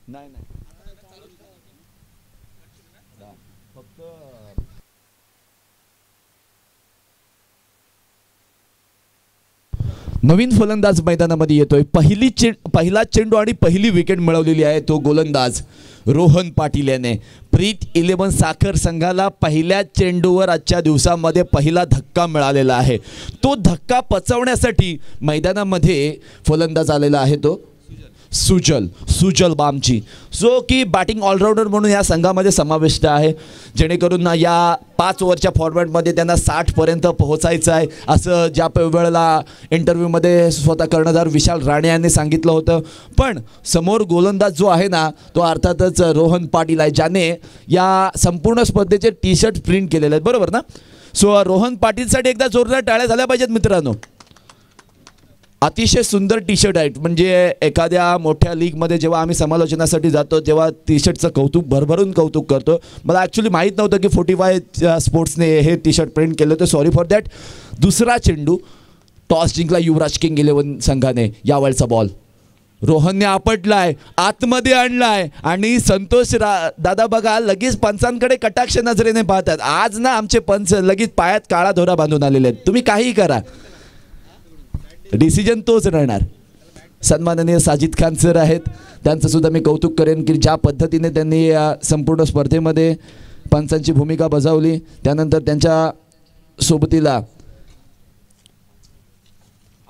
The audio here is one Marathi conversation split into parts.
नाही नाही फक्त नवीन फलंदाज मैदानामध्ये येतोय. पहिला चेंडू आणि पहिली विकेट मिळवलेली आहे तो गोलंदाज रोहन पाटील याने. प्रीत 11 साखर संघाला पहिल्या चेंडूवर आजच्या दिवसामध्ये पहिला धक्का मिळालेला आहे. तो धक्का पचवण्यासाठी मैदानामध्ये फलंदाज आलेला आहे तो सुजल बामची, जो की बॅटिंग ऑलराऊंडर म्हणून या संघामध्ये समाविष्ट आहे. जेणेकरून या 5 ओव्हरच्या फॉर्मॅटमध्ये त्यांना 60 पर्यंत पोहोचायचं आहे असं ज्या वेळेला इंटरव्ह्यूमध्ये स्वतः कर्णधार विशाल राणे यांनी सांगितलं होतं. पण समोर गोलंदाज जो आहे ना तो अर्थातच रोहन पाटील आहे, ज्याने या संपूर्ण स्पर्धेचे टी शर्ट प्रिंट केलेले आहेत, बरोबर ना. सो रोहन पाटीलसाठी एकदा जोरदार टाळ्या झाल्या पाहिजेत मित्रांनो. अतिशय सुंदर टी शर्ट आहेत. म्हणजे एखाद्या मोठ्या लीगमध्ये जेव्हा आम्ही समालोचनासाठी जातो तेव्हा टी शर्टचं कौतुक भरभरून कौतुक करतो. मला ॲक्च्युली माहीत नव्हतं की 45 स्पोर्ट्सने हे टी शर्ट प्रिंट केलं होतं. Sorry for that. दुसरा चेंडू टॉस जिंकला युवराज किंग 11 संघाने. यावेळचा बॉल रोहनने आपटलाय, आतमध्ये आणलाय आणि संतोष दादा बघा लगेच पंचांकडे कटाक्ष नजरेने पाहतात. आज ना आमचे पंच लगेच पायात काळा दोरा बांधून आलेले आहेत. तुम्ही काही करा, डिसिजन तोच राहणार. सन्माननीय साजिद खान सर आहेत, त्यांचं सुद्धा मी कौतुक करेन की ज्या पद्धतीने त्यांनी या संपूर्ण स्पर्धेमध्ये पंचांची भूमिका बजावली. त्यानंतर त्यांच्या सोबतीला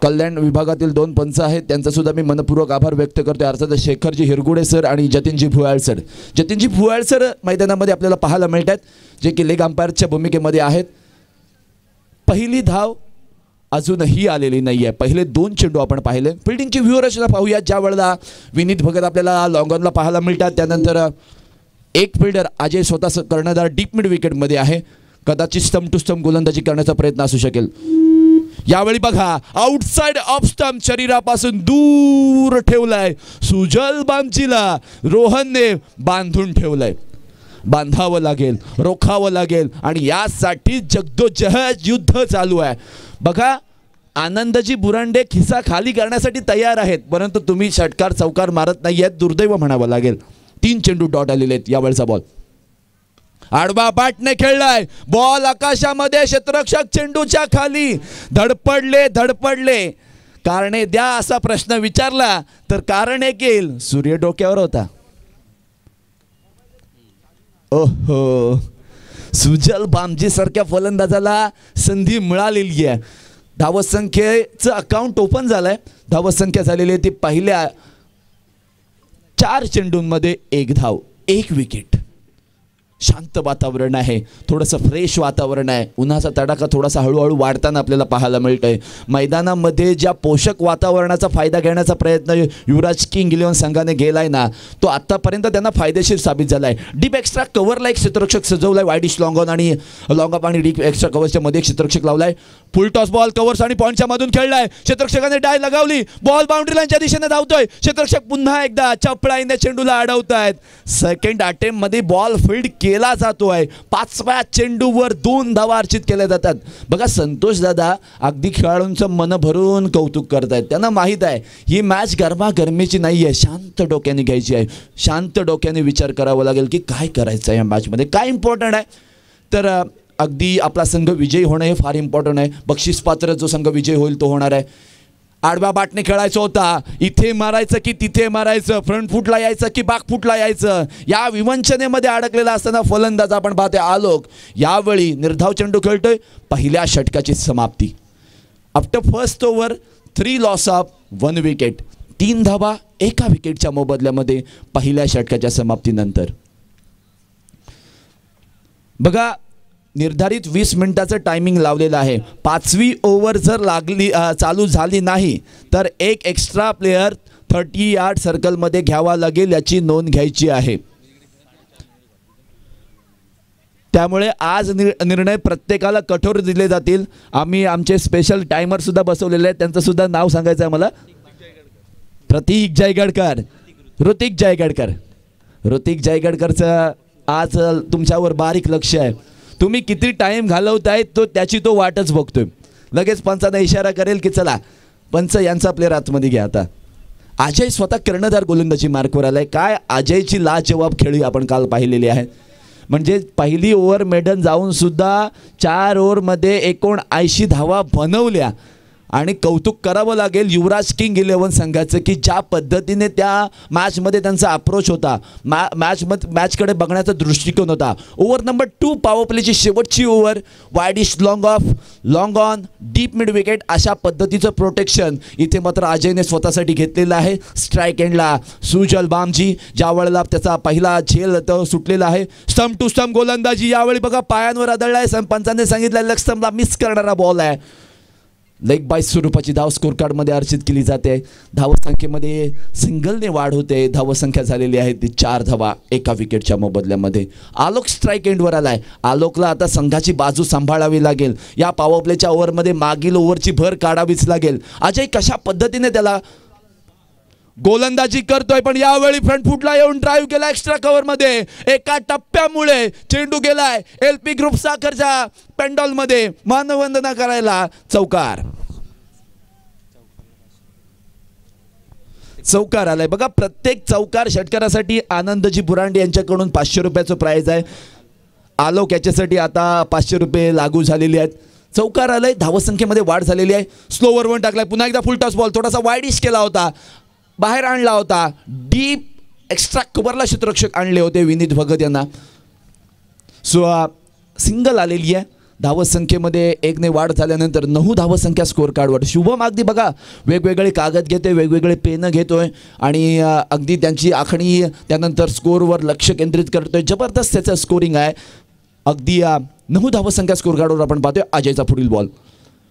कल्याण विभागातील 2 पंच आहेत, त्यांचा सुद्धा मी मनपूर्वक आभार व्यक्त करतो. अर्थात शेखरजी हिरगुडे सर आणि जतीनजी भुयाळ सर. जतीनजी भुयाळ सर मैदानामध्ये आपल्याला पाहायला मिळतात, जे की लेग अंपायरच्या भूमिकेमध्ये आहेत. पहिली धाव अजूनही आलेली नाही आहे. पहिले 2 चेंडू आपण पाहिले. फिल्डिंगची व्यूहरचना पाहूया. ज्या वेळेला विनीत भगत आपल्याला लॉंगॉनला पाहायला मिळतात, त्यानंतर एक फिल्डर अजय स्वतः कर्णधार डीप मिड विकेटमध्ये आहे. कदाचित स्टंप टू स्टंप गोलंदाजी करण्याचा प्रयत्न असू शकेल. यावेळी बघा आउटसाइड ऑफ स्टंप शरीरापासून दूर ठेवलाय सुजल बामचीला. रोहनने बांधून ठेवलाय. बांधावं लागेल, रोखावं लागेल आणि यासाठी जगदोजहद युद्ध चालू आहे. बघा आनंदजी बुरांडे खिसा खाली करण्यासाठी तयार आहेत, परंतु तुम्ही षटकार चौकार मारत नाही आहेत. दुर्दैव म्हणावं लागेल. 3 चेंडू डॉट आलेले आहेत. यावेळचा बॉल आडवा बॅटने खेळलाय. बॉल आकाशामध्ये, क्षेत्ररक्षक चेंडूच्या खाली. धडपडले कारणे द्या असा प्रश्न विचारला तर कारण एक येईल, सूर्य डोक्यावर होता. ओहो, सुजल बामजी सारख्या फलंदाजाला संधी मिळालेली आहे. धावसंख्येचं अकाउंट ओपन झालंय. धावसंख्या झालेली आहे ती पहिल्या 4 चेंडूंमध्ये 1 धाव, 1 विकेट. शांत वातावरण आहे, थोडंसं फ्रेश वातावरण आहे. उन्हाचा तडाखा थोडासा हळूहळू वाढताना आपल्याला पाहायला मिळतोय. मैदानामध्ये ज्या पोषक वातावरणाचा फायदा घेण्याचा प्रयत्न युवराज किंग 11 संघाने गेलाय ना, तो आत्तापर्यंत त्यांना फायदेशीर साबित झाला आहे. डीप एक्स्ट्रा कव्हरला एक क्षेत्ररक्षक सजवलाय. वाईडिश लॉंगॉन आणि लॉंगअप आणि डीप एक्स्ट्रा कव्हरच्या मध्ये एक क्षेत्ररक्षक लावलाय. फुल टॉस बॉल कव्हर्स आणि पॉईंटच्या मधून खेळलाय. क्षेत्ररक्षकाने डाय लगावली. बॉल बाउंड्री लाईनच्या दिशेने धावतोय. क्षेत्ररक्षक पुन्हा एकदा चपळाईने चेंडूला अडवतायत. सेकंड अटेम्प्ट मध्ये बॉल फील्ड केला जातोय. 5व्या चेंडूवर 2 धावा अर्जित केल्या जातात. बघा संतोष दादा अगदी खेळाडूंचं मन भरून कौतुक करतायत. त्यांना माहीत आहे ही मॅच गरमागरमीची नाही आहे, शांत डोक्याने घ्यायची आहे. शांत डोक्याने विचार करावा लागेल की काय करायचं आहे या मॅचमध्ये, काय इम्पॉर्टंट आहे. तर अगदी आपला संघ विजयी होणं हे फार इम्पॉर्टंट आहे. बक्षीसपात्र जो संघ विजयी होईल तो होणार आहे. आडव्या बॅटने खेळायचं होता, इथे मारायचं की तिथे मारायचं, फ्रंट फुटला यायचं की बॅक फुटला यायचं, या विवंचनेमध्ये अडकलेला असताना फलंदाज आपण पाहतोय आलोक यावेळी निर्धाव चेंडू खेळतोय. पहिल्या षटकाची समाप्ती. After first over 3 loss of 1 wicket. 3 धावा 1 विकेटच्या मोबदल्यामध्ये पहिल्या षटकाच्या समाप्तीनंतर. बघा निर्धारित 20 मिनिटाचं टायमिंग लावलेलं आहे. 5वी ओव्हर जर चालू झाली नाही तर एक एक्स्ट्रा प्लेयर 30 यार्ड सर्कलमध्ये घ्यावा लागेल, याची नोंद घ्यायची आहे. त्यामुळे आज निर्णय प्रत्येकाला कठोर दिले जातील. आम्ही आमचे स्पेशल टायमर सुद्धा बसवलेले आहेत, त्यांचं सुद्धा नाव सांगायचं आहे मला. प्रतीक जयगडकर, ऋतिक जयगडकरचं आज तुमच्यावर बारीक लक्ष आहे. तुम्ही किती टाइम घालवताय त्याची तो वाटच बघतोय. लगेच पंचांना इशारा करेल की चला पंच यांचा प्लेअर आतमध्ये घ्या. आता अजय स्वतः कर्णधार गोलंदाजी मार्कवर आलाय. काय अजयची लाजवाब खेळी आपण काल पाहिलेली आहे. म्हणजे पहिली ओव्हर मेडन जाऊन सुद्धा 4 ओव्हरमध्ये 79 धावा बनवल्या. आणि कौतुक करावं लागेल युवराज किंग 11 संघाचं की ज्या पद्धतीने त्या मॅचमध्ये त्यांचा अप्रोच होता, मॅचकडे बघण्याचा दृष्टिकोन होता. ओव्हर नंबर 2 पॉवर प्लेची शेवटची over, widish long of, long on, deep mid wicket, अशा पद्धतीचं प्रोटेक्शन इथे मात्र अजयने स्वतःसाठी घेतलेलं आहे. स्ट्राईक एंडला सुजल बामजी, ज्या वेळेला त्याचा पहिला झेल तो सुटलेला आहे. स्टंप टू स्टंप गोलंदाजी, यावेळी बघा पायांवर आदळला आहे. पंचांनी सांगितलं लेग स्टंपला मिस करणारा बॉल आहे. लेग बाय स्वरूपाची धाव स्कोर कार्डमध्ये अर्जित केली जाते. धावसंख्येमध्ये सिंगलने वाढ होते. धावसंख्या झालेली आहे ती 4 धावा एका विकेटच्या मोबदल्यामध्ये. आलोक स्ट्राईक एंडवर आलाय. आलोकला आता संघाची बाजू सांभाळावी लागेल. या पॉवर प्लेच्या ओव्हरमध्ये मागील ओव्हरची भर काढावीच लागेल. अजय कशा पद्धतीने त्याला गोलंदाजी करतोय, पण यावेळी फ्रंट फुटला येऊन ड्राईव्ह केला एक्स्ट्रा कव्हरमध्ये. एका टप्प्यामुळे चेंडू गेलाय LP ग्रुप साखरच्या पेंडॉलमध्ये. मानवंदना करायला चौकार आलाय. बघा प्रत्येक चौकार षटकारासाठी आनंदजी बुरांडे यांच्याकडून 500 रुपयाचं प्राइज आहे. आलोक याच्यासाठी आता 500 रुपये लागू झालेले आहेत. चौकार आलाय. धावसंख्येमध्ये वाढ झालेली आहे. स्लोवर वन टाकलाय. पुन्हा एकदा फुल टॉस बॉल थोडासा वाईडिश केला होता, बाहेर आणला होता. डीप एक्स्ट्रा कव्हरला क्षेत्ररक्षक आणले होते विनीत भगत यांना. सो सिंगल आलेली आहे. धावसंख्येमध्ये 1 ने वाढ झाल्यानंतर 9 धावसंख्या स्कोर कार्डवर. शुभम अगदी बघा वेगवेगळे कागद घेतोय, वेगवेगळे पेनं घेतोय आणि अगदी त्यांची आखणी त्यानंतर स्कोरवर लक्ष केंद्रित करतोय. जबरदस्त त्याचं स्कोरिंग आहे. अगदी 9 धावसंख्या स्कोर कार्डवर आपण पाहतोय. अजयचा पुढील ball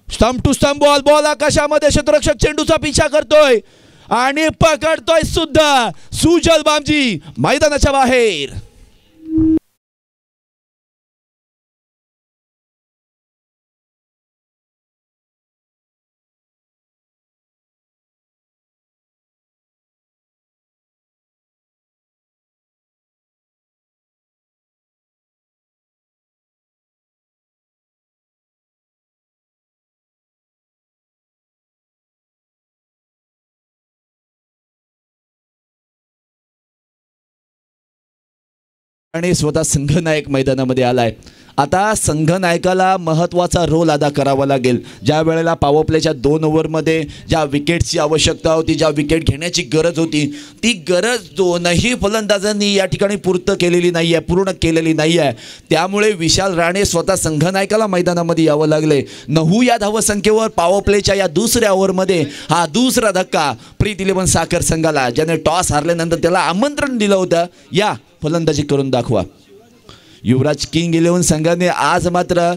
stump to stump ball. Ball आकाशामध्ये, क्षेत्ररक्षक चेंडूचा पिछा करतोय आणि पकडतोय सुद्धा. सुजल बामजी मैदानाच्या बाहेर. आणि स्वतः संघनायक मैदानामध्ये आलाय. आता संघनायकाला महत्त्वाचा रोल अदा करावा लागेल. ज्या वेळेला पॉवर प्लेच्या 2 ओव्हरमध्ये ज्या विकेटची आवश्यकता होती, ज्या विकेट घेण्याची गरज होती, ती गरज 2ही फलंदाजांनी या ठिकाणी पूर्ण केलेली नाही आहे. त्यामुळे विशाल राणे स्वतः संघनायकाला मैदानामध्ये यावं लागले. 9 या धावसंख्येवर पॉवर प्लेच्या या दुसऱ्या ओव्हरमध्ये हा दुसरा धक्का प्रीत 11 साखर संघाला, ज्याने टॉस हारल्यानंतर त्याला आमंत्रण दिलं होतं, या फलंदाजी करून दाखवा. युवराज किंग 11 संघाने आज मात्र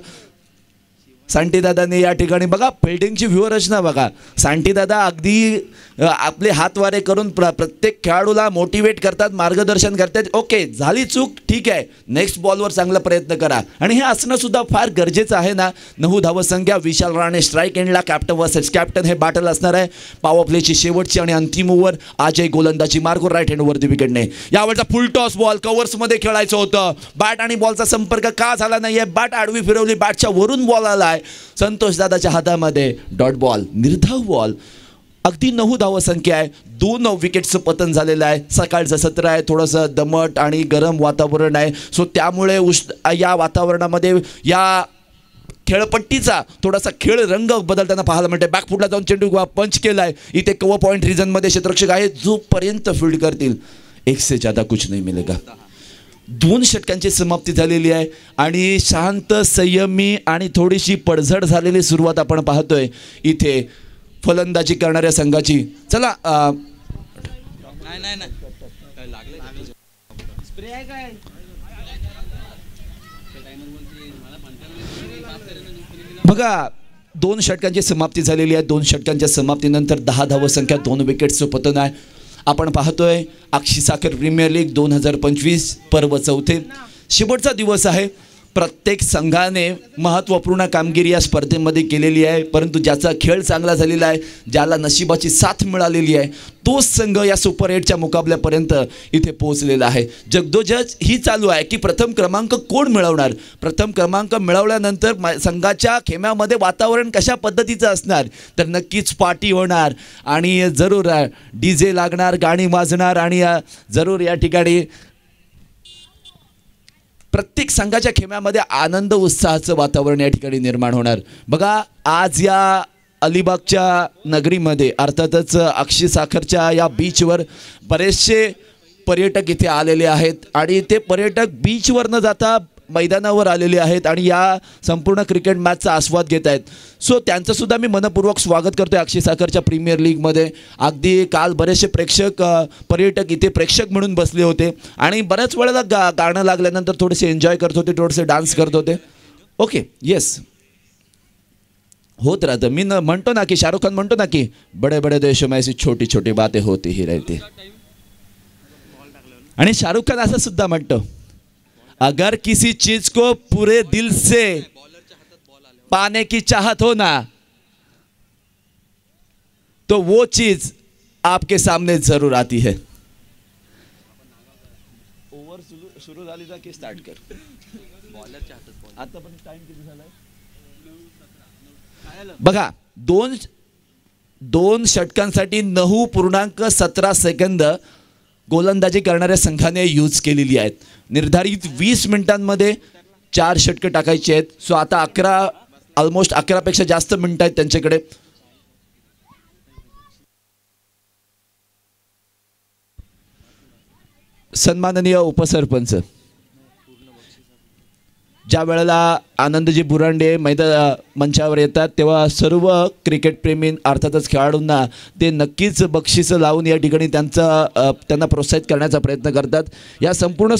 सांटीदादाने या ठिकाणी बघा फिल्डिंगची व्यूहरचना बघा. सांटीदादा अगदी आपले हातवारे करून प्रत्येक खेळाडूला मोटिवेट करतात, मार्गदर्शन करतात. ओके झाली चूक, ठीक आहे, नेक्स्ट बॉलवर चांगला प्रयत्न करा. आणि हे असणं सुद्धा फार गरजेचं आहे ना. 9 धावसंख्या, विशाल राणे स्ट्राईक एंडला, कॅप्टन वर्सेस कॅप्टन हे बॅटल असणार आहे. पॉवर प्लेची शेवटची आणि अंतिम ओव्हर. अजय गोलंदाजी मार्गवर राईट हँडवरती विकेटने. यावेळचा फुल टॉस बॉल कव्हर्समध्ये खेळायचं होतं. बॅट आणि बॉलचा संपर्क का झाला नाहीये. बॅट आडवी फिरवली, बॅटच्या वरून बॉल आलाय संतोष दादाच्या हातामध्ये. डॉट बॉल, निर्धाव बॉल. अगदी 9 धावसंख्या आहे. 2 विकेटचं पतन झालेलं आहे. सकाळचं सत्र आहे, थोडंसं दमट आणि गरम वातावरण आहे. सो त्यामुळे या वातावरणामध्ये या खेळपट्टीचा थोडासा खेळ रंग बदलताना पाहायला मिळते. बॅकफुटला जाऊन चेंडू पंच केलाय. इथे कव्हर पॉईंट रिजनमध्ये क्षेत्ररक्षक आहे. जोपर्यंत फील्ड करतील 1 से ज्यादा कुछ नहीं मिलेगा. 2 षटकांची समाप्ती झालेली आहे आणि शांत, संयमी आणि थोडीशी पडझड झालेली सुरुवात आपण पाहतोय इथे फलंदाजी करणाऱ्या संघाची. चला बघा 2 षटकांची समाप्ती झालेली आहे. 2 षटकांच्या समाप्तीनंतर 10 धावसंख्या, 2 विकेटचं पतन आहे. आपण पाहतोय अक्षी साखर प्रीमियर लीग 2025 पर्व 4थे शेवटचा दिवस आहे. प्रत्येक संघाने महत्त्वपूर्ण कामगिरी या स्पर्धेमध्ये केलेली आहे, परंतु ज्याचा खेळ चांगला झालेला आहे, ज्याला नशिबाची साथ मिळालेली आहे, तोच संघ या सुपर 8च्या मुकाबल्यापर्यंत इथे पोहोचलेला आहे. जगदोजग ही चालू आहे की प्रथम क्रमांक कोण मिळवणार. प्रथम क्रमांक मिळवल्यानंतर संघाच्या खेम्यामध्ये वातावरण कशा पद्धतीचं असणार, तर नक्कीच पार्टी होणार आणि जरूर DJ लागणार, गाणी वाजणार आणि जरूर या ठिकाणी प्रत्येक संघाच्या खेम्यामध्ये आनंद उत्साहाचं वातावरण या ठिकाणी निर्माण होणार. बघा, आज या अलिबागच्या नगरीमध्ये अर्थातच अक्षी साखरच्या या बीचवर बरेचसे पर्यटक इथे आलेले आहेत आणि ते पर्यटक बीचवर न जाता मैदानावर आलेले आहेत आणि या संपूर्ण क्रिकेट मॅचचा आस्वाद घेत आहेत. सो त्यांचंसुद्धा मी मनपूर्वक स्वागत करतो आहे अक्षय साखरच्या प्रीमियर लीगमध्ये. अगदी काल बरेचसे पर्यटक इथे प्रेक्षक म्हणून बसले होते आणि बऱ्याच वेळेला गाणं लागल्यानंतर थोडेसे एन्जॉय करत होते, थोडेसे डान्स करत होते. ओके, येस, होत राहतं. मी म्हणतो ना की शाहरुख खान म्हणतो ना की बडे बडे देशों में ऐसी छोटी छोटी बातें होती ही रहती. आणि शाहरुख खान असं सुद्धा म्हणतो, अगर किसी चीज को पूरे दिल से पाने की चाहत हो ना, तो वो चीज आपके सामने जरूर आती है. ओव्हर सुरू झाली का की स्टार्ट कर. आता पण टाइम किती झालाय बघा. दोन षटकांसाठी 9.17 सेकंद गोलंदाजी करणाऱ्या संघाने यूज केलेली आहेत. निर्धारित 20 मिनिटांमध्ये 4 षटकं टाकायची आहेत. सो आता 11, ऑलमोस्ट 11 पेक्षा जास्त मिनिटं आहेत त्यांच्याकडे. सन्माननीय उपसरपंच, ज्या वेळेला आनंदजी बुरांडे मंचावर येतात तेव्हा सर्व क्रिकेट प्रेमी अर्थातच खेळाडूंना ते नक्कीच बक्षीस लावून या ठिकाणी त्यांना प्रोत्साहित करण्याचा प्रयत्न करतात. या संपूर्ण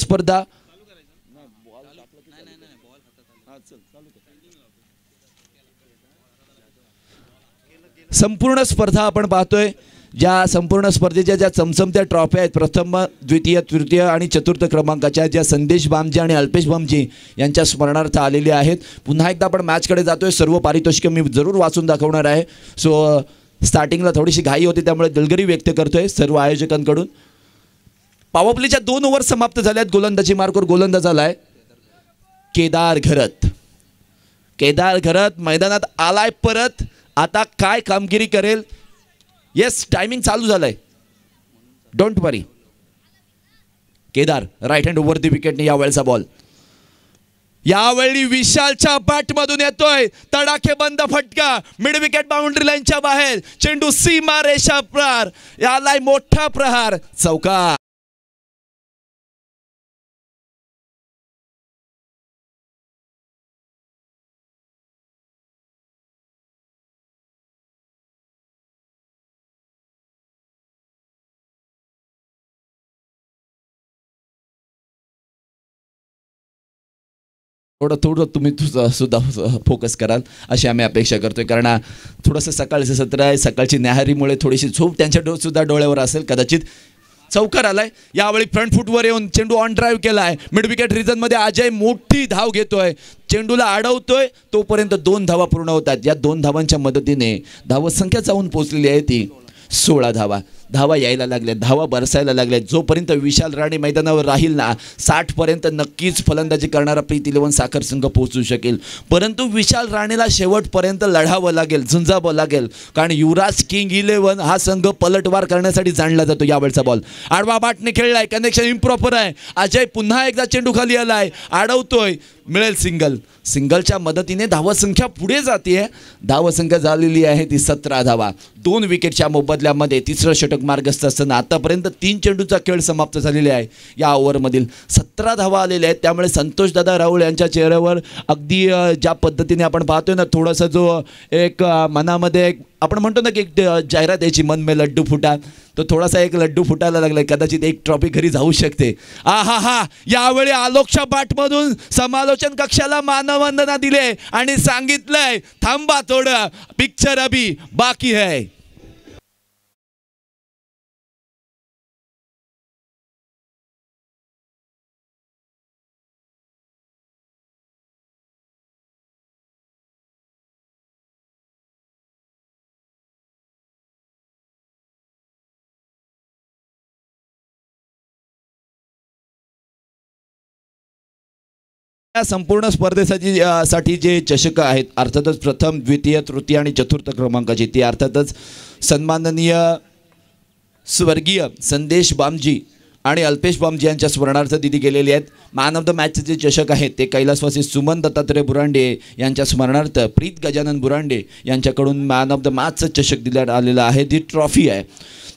स्पर्धा आपण पाहतोय. ज्या संपूर्ण स्पर्धेच्या ज्या चमचमत्या ट्रॉफ्या आहेत, प्रथम, द्वितीय, तृतीय आणि चतुर्थ क्रमांकाच्या, ज्या संदेश बामजी आणि अल्पेश बामजी यांच्या स्मरणार्थ आलेल्या आहेत. पुन्हा एकदा आपण मॅचकडे जातोय. सर्व पारितोषिके मी जरूर वाचून दाखवणार आहे. सो स्टार्टिंगला थोडीशी घाई होती त्यामुळे दिलगिरी व्यक्त करतोय सर्व आयोजकांकडून. पॉवरप्लेच्या 2 ओव्हर समाप्त झाल्यात. गोलंदाजी मार्कवर गोलंदाज आलाय केदार घरत. केदार घरत मैदानात आलाय परत. आता काय कामगिरी करेल. येस, टायमिंग चालू झालंय, don't worry. Kedar right hand over the विकेटने यावेळचा बॉल. यावेळी विशालच्या बॅटमधून येतोय तडाखेबंद फटका. मिड विकेट बाउंड्री लाईनच्या बाहेर. चेंडू सीमा रेषा पार. यालाय मोठा प्रहार. चौकार. थोडं तुम्ही सुद्धा फोकस कराल अशी आम्ही अपेक्षा करतोय, कारण थोडंसं सकाळचं सत्र आहे. सकाळची न्याहारीमुळे थोडीशी झोप त्यांच्या सुद्धा डोळ्यावर असेल कदाचित. चौकार आलाय. यावेळी फ्रंट फुटवर येऊन चेंडू ऑन ड्राईव्ह केलाय. मिड विकेट रिजनमध्ये अजय मोठी धाव घेतोय. चेंडूला अडवतोय तोपर्यंत 2 धावा पूर्ण होतात. या 2 धावांच्या मदतीने धावसंख्या जाऊन पोहोचलेली आहे ती 16 धावा. धावा यायला लागल्या, धावा बरसायला लागल्या. जोपर्यंत विशाल राणे मैदानावर राहील ना, 60 पर्यंत नक्कीच फलंदाजी करणारा प्रीत इलेव्हन साखर संघ पोहोचू शकेल. परंतु विशाल राणेला शेवटपर्यंत लढावं लागेल, झुंजावं लागेल, कारण युवराज किंग 11 हा संघ पलटवार करण्यासाठी जाणला जातो. यावेळचा बॉल आडवा बाटने खेळलाय. कनेक्शन इम्प्रॉपर आहे. अजय पुन्हा एकदा चेंडू खाली आलाय, अडवतोय. मिळेल सिंगल. सिंगलच्या मदतीने धावसंख्या पुढे जाते. धावसंख्या झालेली आहे ती 17 धावा. 2 विकेटच्या मोबदल्यामध्ये तिसरं षटक मार्गस्थ असताना आतापर्यंत 3 चेंडूचा खेळ समाप्त झालेला आहे. या ओव्हरमधील 17 धावा आलेल्या आहेत. त्यामुळे संतोषदादा राहुल यांच्या चेहऱ्यावर अगदी ज्या पद्धतीने आपण पाहतोय ना, थोडासा जो एक मनामध्ये आपण म्हणतो ना की एक जाहिरात याची, मन में लड्डू फुटा, तो थोडासा एक लड्डू फुटायला लागलाय. कदाचित एक ट्रॉफी घरी जाऊ शकते. हा यावेळी आलोकच्या बॅटमधून समालोचन कक्षाला मानवंदना दिले आणि सांगितलंय थांबा थोडं, पिक्चर अभी बाकी है. या संपूर्ण स्पर्धेसाठी साठी जे चषक आहेत अर्थातच प्रथम द्वितीय तृतीय आणि चतुर्थ क्रमांकाची ती अर्थातच सन्माननीय स्वर्गीय संदेश बामजी आणि अल्पेश बामजी यांच्या स्मरणार्थ दिली गेलेली आहेत. मॅन ऑफ द मॅचचे जे चषक आहेत ते कैलासवासी सुमन दत्तात्रय बुरांडे यांच्या स्मरणार्थ प्रीत गजानन बुरांडे यांच्याकडून मॅन ऑफ द मॅचचं चषक दिल्यात आलेलं आहे. ती ट्रॉफी आहे.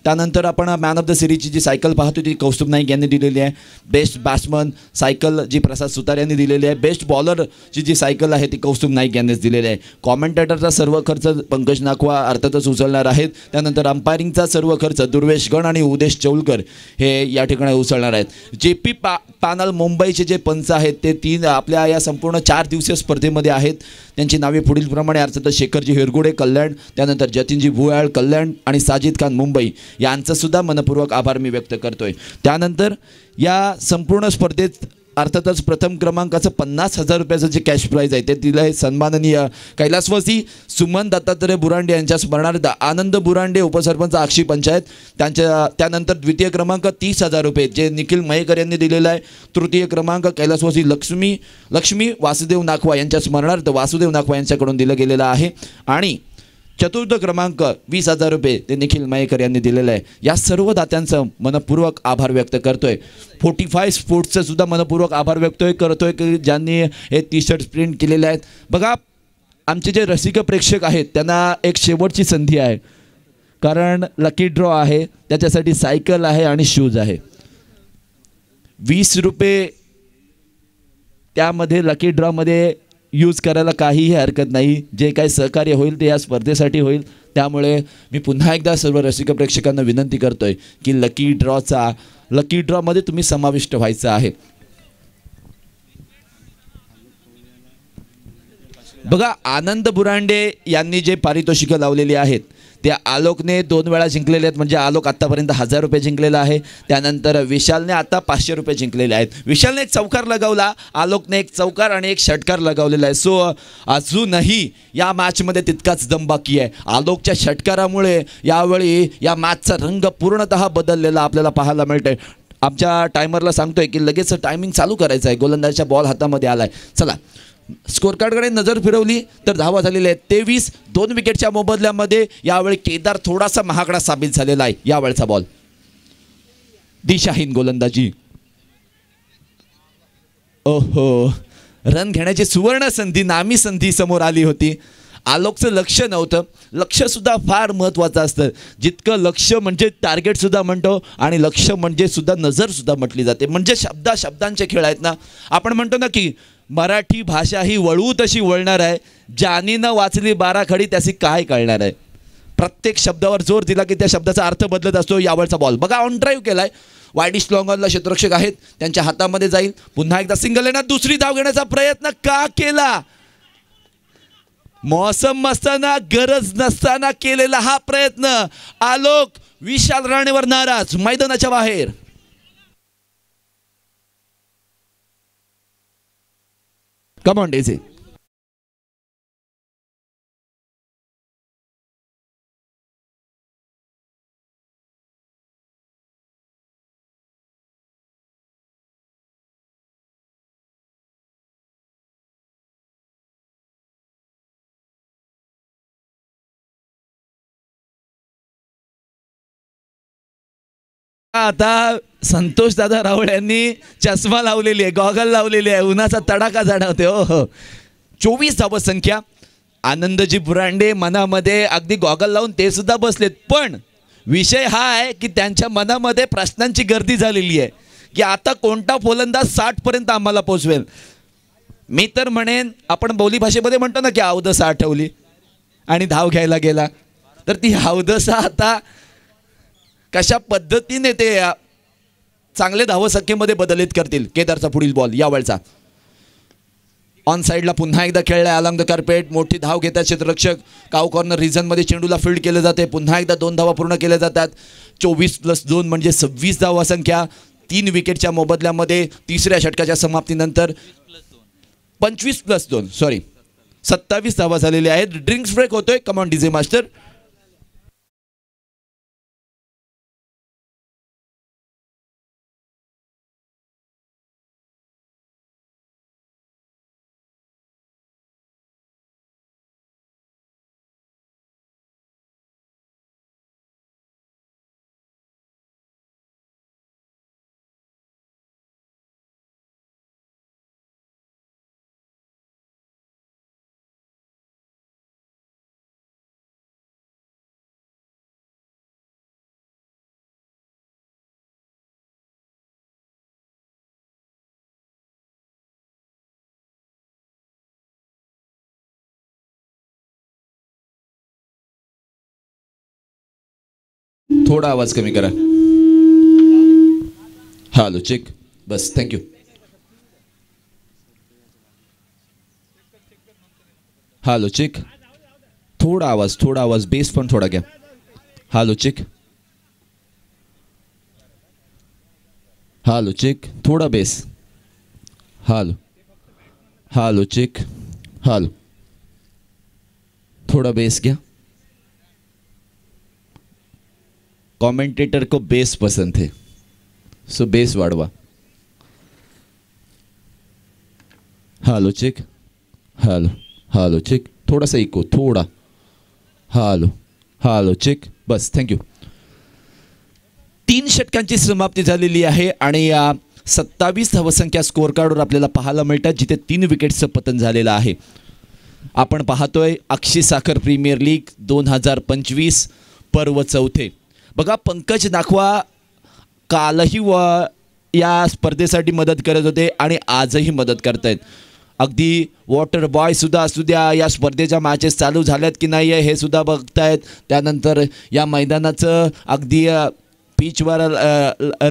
त्यानंतर आपण मॅन ऑफ द सिरीजची जी सायकल पाहतो ती कौस्तुभ नाईक यांनी दिलेली आहे. बेस्ट बॅट्समन सायकल जी प्रसाद सुतार यांनी दिलेली आहे. बेस्ट बॉलरची जी सायकल आहे ती कौस्तुभ नाईक यांनीच दिलेली आहे. कॉमेंटेटरचा सर्व खर्च पंकज नाखवा अर्थातच उचलणार आहेत. त्यानंतर अंपायरिंगचा सर्व खर्च दुर्वेश गण आणि उदेश चौलकर हे या ठिकाणी उचलणार आहेत. JP पॅनल मुंबईचे जे पंच आहेत ते 3 आपल्या या संपूर्ण 4 दिवसीय स्पर्धेमध्ये आहेत. त्यांची नावे पुढीलप्रमाणे अर्थातच शेखरजी हिरगुडे कल्याण, त्यानंतर जतीनजी भुयाळ कल्याण आणि साजिद खान मुंबई यांचं सुद्धा मनपूर्वक आभार मी व्यक्त करतोय. त्यानंतर या संपूर्ण स्पर्धेत अर्थातच प्रथम क्रमांकाचं 50,000 रुपयाचं जे कॅश प्राईज आहे ते दिलं आहे सन्माननीय कैलासवासी सुमन दत्तात्रय बुरांडे यांच्या स्मरणार्थ आनंद बुरांडे उपसरपंच आक्षी पंचायत त्यांच्या. त्यानंतर द्वितीय क्रमांक 30,000 रुपये जे निखिल मयेकर यांनी दिलेला आहे. तृतीय क्रमांक कैलासवासी लक्ष्मी वासुदेव नाखवा यांच्या स्मरणार्थ वासुदेव नाखवा यांच्याकडून दिलं गेलेलं आहे. आणि चतुर्थ क्रमांक 20,000 रुपये ते निखिल मयेकर यांनी दिलेलं आहे. या सर्व दात्यांचं मनपूर्वक आभार व्यक्त करतोय. 45 स्पोर्ट्सचं सुद्धा मनपूर्वक आभार व्यक्त करतोय की ज्यांनी हे टी-शर्ट प्रिंट केलेले आहेत. बघा आमचे जे रसिक प्रेक्षक आहेत त्यांना एक शेवटची संधी आहे, कारण लकी ड्रॉ आहे, त्याच्यासाठी सायकल आहे आणि शूज आहे. 20 रुपये त्यामध्ये लकी ड्रॉमध्ये यूज करायला काहीही हरकत नाही. जे काही सहकार्य होईल ते या स्पर्धेसाठी होईल. त्यामुळे मी पुन्हा एकदा सर्व रसिक प्रेक्षकांना विनंती करतोय की लकी ड्रॉमध्ये तुम्ही समाविष्ट व्हायचं आहे. बघा आनंद बुरांडे यांनी जे पारितोषिकं लावलेली आहेत ते आलोकने 2 वेळा जिंकलेले आहेत. म्हणजे आलोक आत्तापर्यंत 1000 रुपये जिंकलेला आहे. त्यानंतर विशालने आता 500 रुपये जिंकलेले आहेत. विशालने एक चौकार लगावला, आलोकने एक चौकार आणि एक षटकार लगावलेला आहे. सो अजूनही या मॅचमध्ये तितकाच दम बाकी आहे. आलोकच्या षटकारामुळे यावेळी या मॅचचा रंग पूर्णतः बदललेला आपल्याला पाहायला मिळतोय. आमच्या टायमरला सांगतोय की लगेच टायमिंग चालू करायचं आहे. गोलंदाजाच्या बॉल हातामध्ये आलाय. चला स्कोर कार्डकडे नजर फिरवली तर धावा झालेल्या आहेत 23. 2 विकेटच्या मोबदल्यामध्ये यावेळी केदार थोडासा महागडा साबित झालेला आहे. यावेळचा बॉल दिशाहीन गोलंदाजी. ओहो, रन घेण्याची सुवर्ण संधी नामी संधी समोर आली होती. आलोकचं लक्ष नव्हतं. लक्ष सुद्धा फार महत्त्वाचं असतं. जितकं लक्ष म्हणजे टार्गेट सुद्धा म्हणतो आणि लक्ष म्हणजे सुद्धा नजर सुद्धा म्हटली जाते. म्हणजे शब्दांचे खेळ आहेत ना. आपण म्हणतो ना की मराठी भाषा ही वळू तशी वळणार आहे, ज्यानी न वाचली 12 खडी त्याची काय कळणार आहे. प्रत्येक शब्दावर जोर दिला की त्या शब्दाचा अर्थ बदलत असतो. यावरचा बॉल बघा ऑन ड्राईव्ह केलाय. वाईडिश लॉंगॉनला क्षेत्ररक्षक आहेत त्यांच्या हातामध्ये जाईल. पुन्हा एकदा सिंगल येणार. दुसरी धाव घेण्याचा प्रयत्न का केला. मौसम असताना गरज नसताना केलेला हा प्रयत्न. आलोक विशाल राणेवर नाराज मैदानाच्या बाहेर. Come on, Daisy. आता संतोष दादा रावळ यांनी चष्मा लावलेली आहे, गॉगल लावलेली आहे, उन्हाचा तडाखा जाणवते. हो 24 धाव संख्या. आनंदजी बुरांडे मनामध्ये अगदी गॉगल लावून ते सुद्धा बसलेत. पण विषय हा आहे की त्यांच्या मनामध्ये प्रश्नांची गर्दी झालेली आहे की आता कोणता फलंदाज 60 पर्यंत आम्हाला पोहोचवेल. मी तर म्हणेन आपण बोली भाषेमध्ये म्हणतो ना की अवदसा आठवली आणि धाव घ्यायला गेला, तर ती अवदसा आता कशा पद्धतीने ते चांगले धावसंख्येमध्ये बदलित करतील. केदारचा पुढील बॉल यावेळचा ऑन साईडला पुन्हा एकदा खेळलाय अलॉंग द कार्पेट. मोठी धाव घेतात क्षेत्ररक्षक. काव कॉर्नर रिझनमध्ये चेंडूला फील्ड केले जाते. पुन्हा एकदा 2 धावा पूर्ण केल्या जातात. 24+2 म्हणजे 26 धावा संख्या. 3 विकेटच्या मोबदल्यामध्ये तिसऱ्या षटकाच्या समाप्तीनंतर 25+2 सॉरी 27 धावा झालेल्या आहेत. ड्रिंक्स ब्रेक होतोय. Come on DJ master. थोडा आवाज कमी करा. Hello check. बस थँक्यू. Hello check. थोडा आवाज बेस पण थोडा घ्या. Hello check. Hello check. थोडा bass. Hello. Hello check. Hello. थोड़ा बेस क्या. कमेंटेटर को बेस पसंद है, सो बेस वाढवा. Hello check. Hello. Hello check. थोडासा इको थोडा. हॅलो. Hello check. बस थँक्यू. 3 षटकांची समाप्ती झालेली आहे आणि 27 धावसंख्या स्कोअर कार्डवर आपल्याला पाहायला मिळतात, जिथे 3 विकेट्सचं पतन झालेलं आहे. आपण पाहतोय अक्षी साखर प्रीमियर लीग 2025 पर्व चौथे. बघा पंकज नाखवा कालही या स्पर्धेसाठी मदत करत होते आणि आजही मदत करतायत. अगदी वॉटर बॉय सुद्धा असू द्या, या स्पर्धेच्या मॅचेस चालू झाल्यात की नाही आहे हे सुद्धा बघतायत. त्यानंतर या मैदानाचं अगदी पिचवर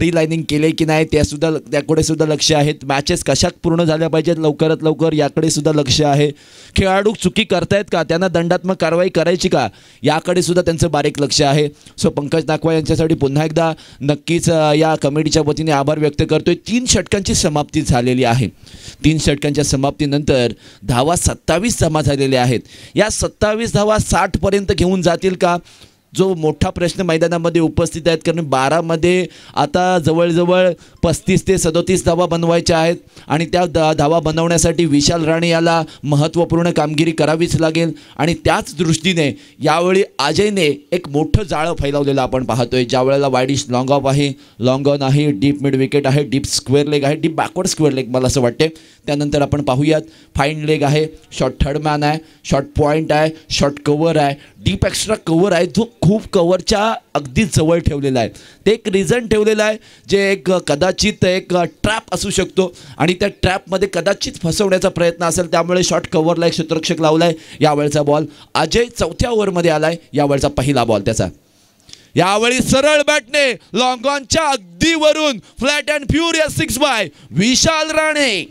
रिलाइनिंग केले की नाही त्याकडे सुद्धा लक्ष आहे. मॅचेस कशा पूर्ण झाल्या पाहिजेत लवकरात लवकर याकडे सुद्धा लक्ष आहे. खेळाडू चुकी करतायत का, त्यांना दंडात्मक कारवाई करायची का, याकडे सुद्धा त्यांचं बारीक लक्ष आहे. सो पंकज नाखवा यांच्यासाठी पुन्हा एकदा नक्कीच या कमिटीच्या वतीने आभार व्यक्त करतोय. 3 षटकांची समाप्ती झालेली आहे. 3 षटकांच्या समाप्तीनंतर धावा 27 जमा झालेल्या आहेत. या 27 धावा 60 पर्यंत घेऊन जातील का, जो मोठा प्रश्न मैदानामध्ये उपस्थित आहेत. कारण 12मध्ये आता जवळजवळ 35 ते 37 धावा बनवायच्या आहेत आणि त्या धावा बनवण्यासाठी विशाल राणे याला महत्त्वपूर्ण कामगिरी करावीच लागेल. आणि त्याच दृष्टीने यावेळी अजयने एक मोठं जाळं फैलावलेलं आपण पाहतोय. ज्या वेळेला वाईडिश लॉंग ऑफ आहे, लॉंग ऑन आहे, डीप मिड विकेट आहे, डीप स्क्वेअर लेग आहे, डीप बॅकवर्ड स्क्वेअर लेग मला असं वाटते. त्यानंतर आपण पाहूयात फाईन लेग आहे, शॉर्ट थर्ड मॅन आहे, शॉर्ट पॉईंट आहे, शॉर्ट कव्हर आहे, डीप एक्स्ट्रा कव्हर आहे, जो खूप कव्हरच्या अगदी जवळ ठेवलेला आहे. ते एक रिझन ठेवलेलं आहे जे एक कदाचित एक ट्रॅप असू शकतो आणि त्या ट्रॅपमध्ये कदाचित फसवण्याचा प्रयत्न असेल. त्यामुळे शॉर्ट कव्हरला एक क्षेत्ररक्षक लावला आहे. यावेळचा बॉल अजय 4थ्या ओव्हरमध्ये आला आहे. यावेळचा पहिला बॉल त्याचा. यावेळी सरळ बॅटने लॉंग ऑनच्या अगदी वरून फ्लॅट अँड फ्युरियस 6 बाय विशाल राणे.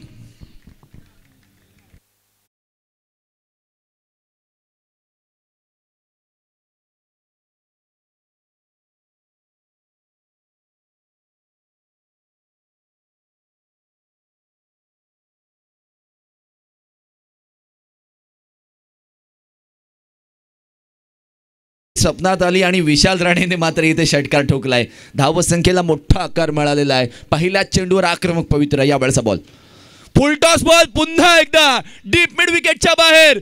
स्वप्नात आली आणि विशाल राणेने मात्र इथे षटकार ठोकलाय. धावसंख्येला मोठा आकार मिळालेला आहे. पहिल्याच चेंडूवर आक्रमक पवित्र. यावेळचा बॉल फुल टॉस बॉल पुन्हा एकदा डीप मिड विकेटच्या बाहेर.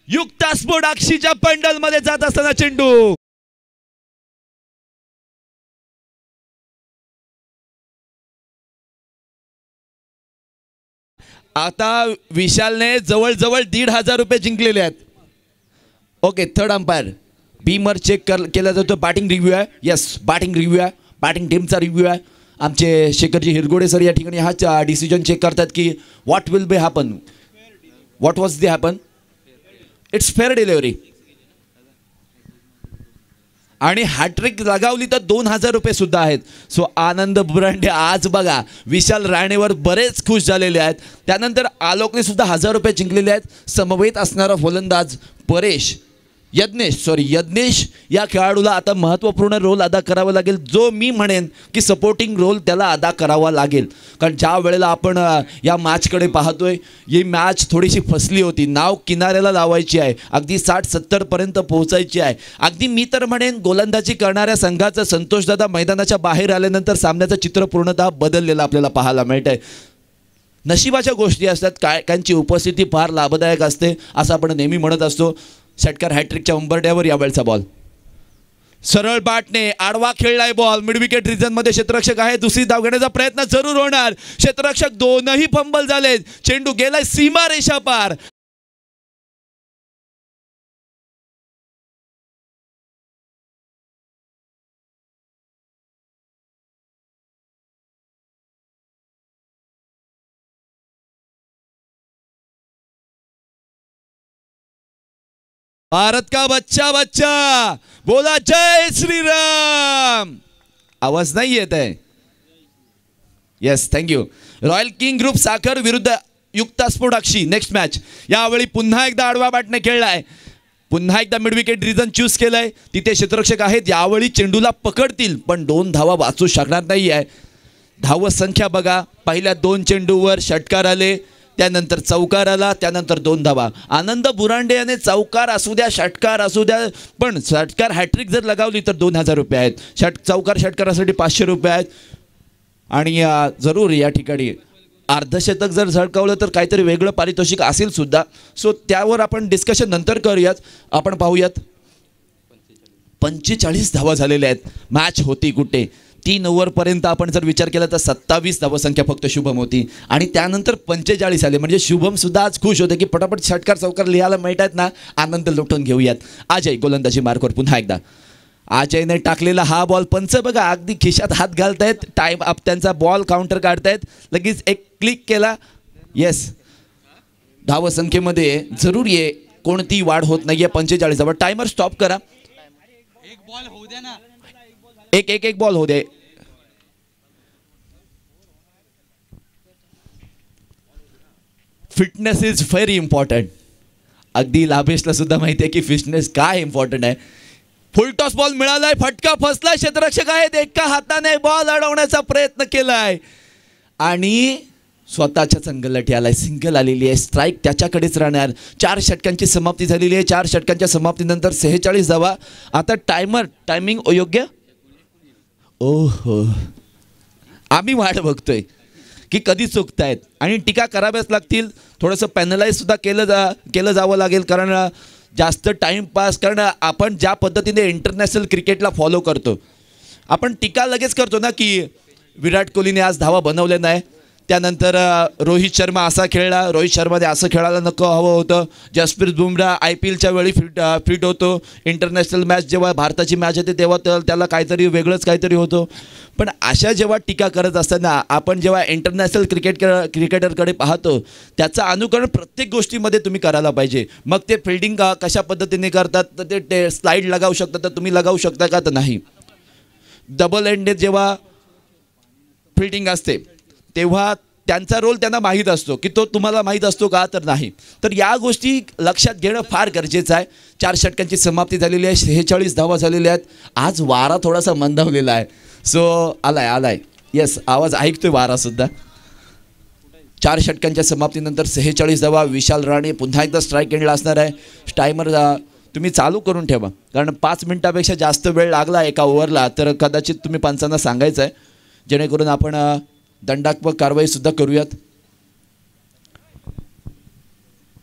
युक्ता स्पोर्ट अक्षीच्या पंडल मध्ये जात असताना चेंडू आता विशालने जवळजवळ 1,500 रुपये जिंकलेले आहेत. Okay third umpire beamer check केला जातो. बॅटिंग रिव्ह्यू आहे. येस बॅटिंग रिव्ह्यू आहे. बॅटिंग टीमचा रिव्ह्यू आहे. आमचे शेखरजी हिरगोडे सर या ठिकाणी हा डिसिजन चेक करतात की what will be happen, what was the happen. It's fair delivery आणि हॅट्रिक लगावली तर 2,000 रुपये सुद्धा आहेत. सो आनंद बुरांडे आज बघा विशाल राणेवर बरेच खुश झालेले आहेत. त्यानंतर आलोकने सुद्धा 1,000 रुपये जिंकलेले आहेत. समवेत असणारा फलंदाज यज्ञेश या खेळाडूला आता महत्त्वपूर्ण रोल अदा करावा लागेल, जो मी म्हणेन की सपोर्टिंग रोल त्याला अदा करावा लागेल. कारण ज्या वेळेला आपण या मॅचकडे पाहतोय, ही मॅच थोडीशी फसली होती. नाव किनाऱ्याला लावायची आहे, अगदी 60-70 पर्यंत पोहोचायची आहे. अगदी मी तर म्हणेन गोलंदाजी करणाऱ्या संघाचं संतोषदादा मैदानाच्या बाहेर आल्यानंतर सामन्याचं चित्र पूर्णतः बदललेलं आपल्याला पाहायला मिळत आहे. नशिबाच्या गोष्टी असतात, कायकांची उपस्थिती फार लाभदायक असते असं आपण नेहमी म्हणत असतो. षटकार हॅट्रिकच्या उंबरठ्यावर. यावेळचा बॉल सरळ बॅटने आडवा खेळलाय बॉल. मिड विकेट रिजन मध्ये क्षेत्ररक्षक आहे. दुसरी धाव घेण्याचा प्रयत्न जरूर होणार. क्षेत्ररक्षक दोनही फंबल झालेत. चेंडू गेलाय सीमा रेषा पार. भारत का बच्चा बच्चा बोला जय श्रीराम. आवाज नाही येत आहे. Yes, thank you. Royal king group साखर विरुद्ध युक्ता स्पोर्ट अक्षी नेक्स्ट मॅच. यावेळी पुन्हा एकदा आडवा बॅटने खेळलाय, पुन्हा एकदा मिड विकेट रिजन चूज केलंय. तिथे क्षेत्ररक्षक आहेत, यावेळी चेंडूला पकडतील पण 2 धावा वाचू शकणार नाही आहे. धावत संख्या बघा, पहिल्या 2 चेंडूवर षटकार आले, त्यानंतर चौकार आला, त्यानंतर 2 धावा. आनंद बुरांडे याने चौकार असू द्या षटकार असू द्या, पण षटकार हॅट्रिक जर लगावली तर 2000 रुपये आहेत. चौकार षटकारासाठी 500 रुपये आहेत. आणि जरूर या ठिकाणी अर्धशतक जर झळकावलं तर काहीतरी वेगळं पारितोषिक असेल सुद्धा. सो त्यावर आपण डिस्कशन नंतर करूयात. आपण पाहूयात 45 धावा झालेल्या आहेत. मॅच होती कुठे 3 ओव्हरपर्यंत आपण जर विचार केला तर 27 धावसंख्या फक्त शुभम होती आणि त्यानंतर 45 आले. म्हणजे शुभम सुद्धा आज खुश होते की पटापट षटकार चौकार लिहायला मिळत आहेत ना, आनंद लुटून घेऊयात. अजय गोलंदाजी मार्कवर पुन्हा एकदा. अजयने टाकलेला हा बॉल, पंच बघा अगदी खिशात हात घालतायत, टाइम अप त्यांचा बॉल काउंटर काढतायत, लगेच एक क्लिक केला. येस, धावसंख्येमध्ये जरूर ये कोणती वाढ होत नाहीये. 45 धावा. टायमर स्टॉप करा. एक बॉल होऊ द्या ना, एक बॉल होऊ दे. Fitness is very important. अगदी लाभेशला सुद्धा माहिती आहे की फिटनेस काय इम्पॉर्टंट आहे. फुल टॉस बॉल मिळालाय, फटका फसलाय. क्षेत्ररक्षक आहेत, एका हाताने बॉल अडवण्याचा प्रयत्न केलाय आणि स्वतःच्याच अंगलटी आलाय. सिंगल आलेली आहे, स्ट्राईक त्याच्याकडेच राहणार. 4 षटकांची समाप्ती झालेली आहे. 4 षटकांच्या समाप्तीनंतर 46 धावा. आता टायमिंग अयोग्य. ओहो, आम्ही वाट बघतोय की कधी चुकतायत आणि टीका कराव्याच लागतील. थोडंसं पॅनलाइज सुद्धा केलं जावं लागेल, कारण जास्त टाईमपास, कारण आपण ज्या पद्धतीने इंटरनॅशनल क्रिकेटला फॉलो करतो, आपण टीका लगेच करतो ना की विराट कोहलीने आज धावा बनवल्या नाही, त्यानंतर रोहित शर्मा असा खेळला, रोहित शर्माने असं खेळायला नको हवं होतं, जसप्रीत बुमराह IPLच्या वेळी फिट होतो, इंटरनॅशनल मॅच जेव्हा भारताची मॅच येते तेव्हा त्याला काहीतरी वेगळंच काहीतरी होतं. पण अशा जेव्हा टीका करत असताना आपण जेव्हा इंटरनॅशनल क्रिकेटरकडे पाहतो, त्याचं अनुकरण प्रत्येक गोष्टीमध्ये तुम्ही करायला पाहिजे. मग ते फिल्डिंग कशा पद्धतीने करतात, तर ते स्लाईड लगावू शकतात तर तुम्ही लगावू शकता का, तर नाही. डबल एंडेड जेव्हा फिल्डिंग असते तेव्हा त्यांचा रोल त्यांना माहीत असतो की तो तुम्हाला माहीत असतो का, तर नाही. तर या गोष्टी लक्षात घेणं फार गरजेचं आहे. 4 षटकांची समाप्ती झालेली आहे, 46 धावा झालेल्या आहेत. आज वारा थोडासा मंदावलेला आहे. सो आलाय येस, आवाज ऐकतोय वारासुद्धा. 4 षटकांच्या समाप्तीनंतर 46 धावा. विशाल राणे पुन्हा एकदा स्ट्राईक एंडला असणार आहे. टायमर तुम्ही चालू करून ठेवा, कारण 5 मिनिटापेक्षा जास्त वेळ लागला एका ओव्हरला तर कदाचित तुम्ही पंचांना सांगायचं आहे, जेणेकरून आपण दंडात्मक कारवाई सुद्धा करूयात.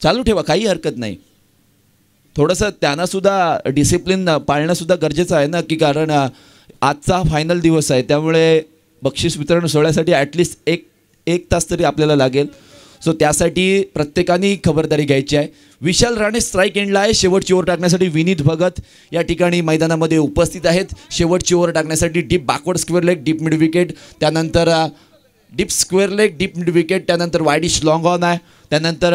चालू ठेवा, काही हरकत नाही. थोडंसं त्यांना सुद्धा डिसिप्लिन पाळणं सुद्धा गरजेचं आहे ना, की कारण आजचा फायनल दिवस आहे, त्यामुळे बक्षीस वितरण सोहळ्यासाठी ॲटलिस्ट एक तास तरी आपल्याला लागेल. सो त्यासाठी प्रत्येकाने खबरदारी घ्यायची आहे. विशाल राणे स्ट्राईक एंडला आहे. शेवटची ओव्हर टाकण्यासाठी विनीत भगत या ठिकाणी मैदानामध्ये उपस्थित आहेत. शेवटची ओव्हर टाकण्यासाठी deep backward square leg, deep mid wicket, त्यानंतर deep square leg, deep mid wicket, त्यानंतर वायडिश लॉंग ऑन आहे, त्यानंतर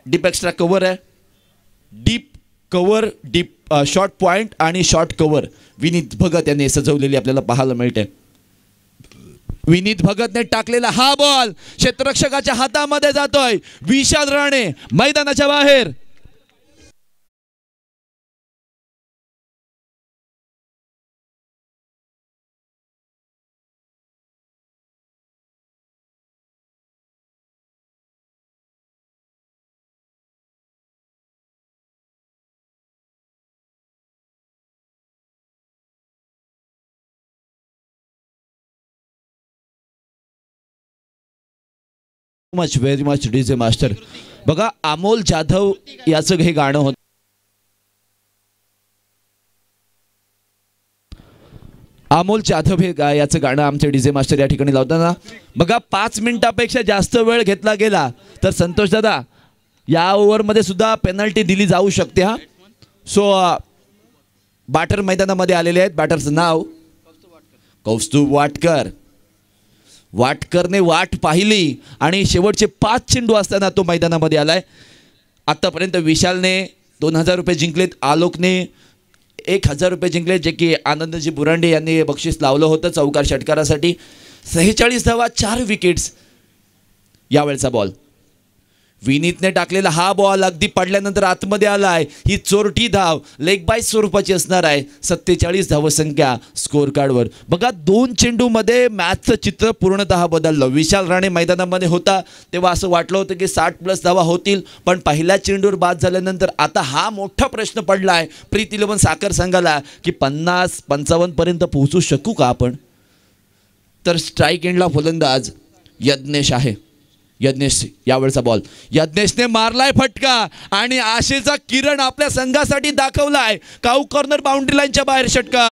डीप एक्स्ट्रा कव्हर आहे, deep cover, deep short point आणि शॉर्ट कव्हर विनीत भगत यांनी सजवलेली आपल्याला पाहायला मिळते. विनीत भगतने टाकलेला हा बॉल क्षेत्ररक्षकाच्या हातामध्ये जातोय. विशाल राणे मैदानाच्या बाहेर. Much very much DJ master. बघा अमोल जाधव याचं हे गाणं होतं. अमोल जाधव हे याचं गाणं आमचे डीजे मास्टर या ठिकाणी लावताना बघा 5 मिनिटापेक्षा जास्त वेळ घेतला गेला तर संतोष दादा या ओव्हरमध्ये सुद्धा पेनल्टी दिली जाऊ शकते. हा, सो बॅटर मैदानामध्ये आलेले आहेत. बॅटरचं नाव कौस्तुभ वाटकर. वाटकरने वाट पाहिली आणि शेवटचे 5 चेंडू असताना तो मैदानामध्ये आलाय. आतापर्यंत विशालने 2000 रुपये जिंकलेत. आलोकने 1000 रुपये जिंकले, जे की आनंदजी बुरांडे यांनी बक्षीस लावलं होतं चौकार षटकारासाठी. 46 धावा, 4 विकेट्स. यावेळचा बॉल विनीतने टाकलेला हा बॉल अगदी पडल्यानंतर आतमध्ये आलाय. ही चोरटी धाव लेग बाय स्वरूपाची असणार आहे. 47 धावसंख्या स्कोर कार्डवर. बघा 2 चेंडूमध्ये मॅचचं चित्र पूर्णतः बदललं. विशाल राणे मैदानामध्ये होता तेव्हा असं वाटलं होतं की 60+ धावा होतील, पण पहिल्या चेंडूवर बाद झाल्यानंतर आता हा मोठा प्रश्न पडला आहे प्रीती इलेव्हन साखर संघाला की 50-55 पर्यंत पोहोचू शकू का आपण. तर स्ट्राईक एंडला फलंदाज यज्ञेश आहे. यज्ञेश यावेळचा बॉल, यज्ञेशने मारलाय फटका आणि आशेचा किरण आपल्या संघासाठी दाखवलाय. काऊ कॉर्नर बाउंड्री लाईनच्या बाहेर षटकार.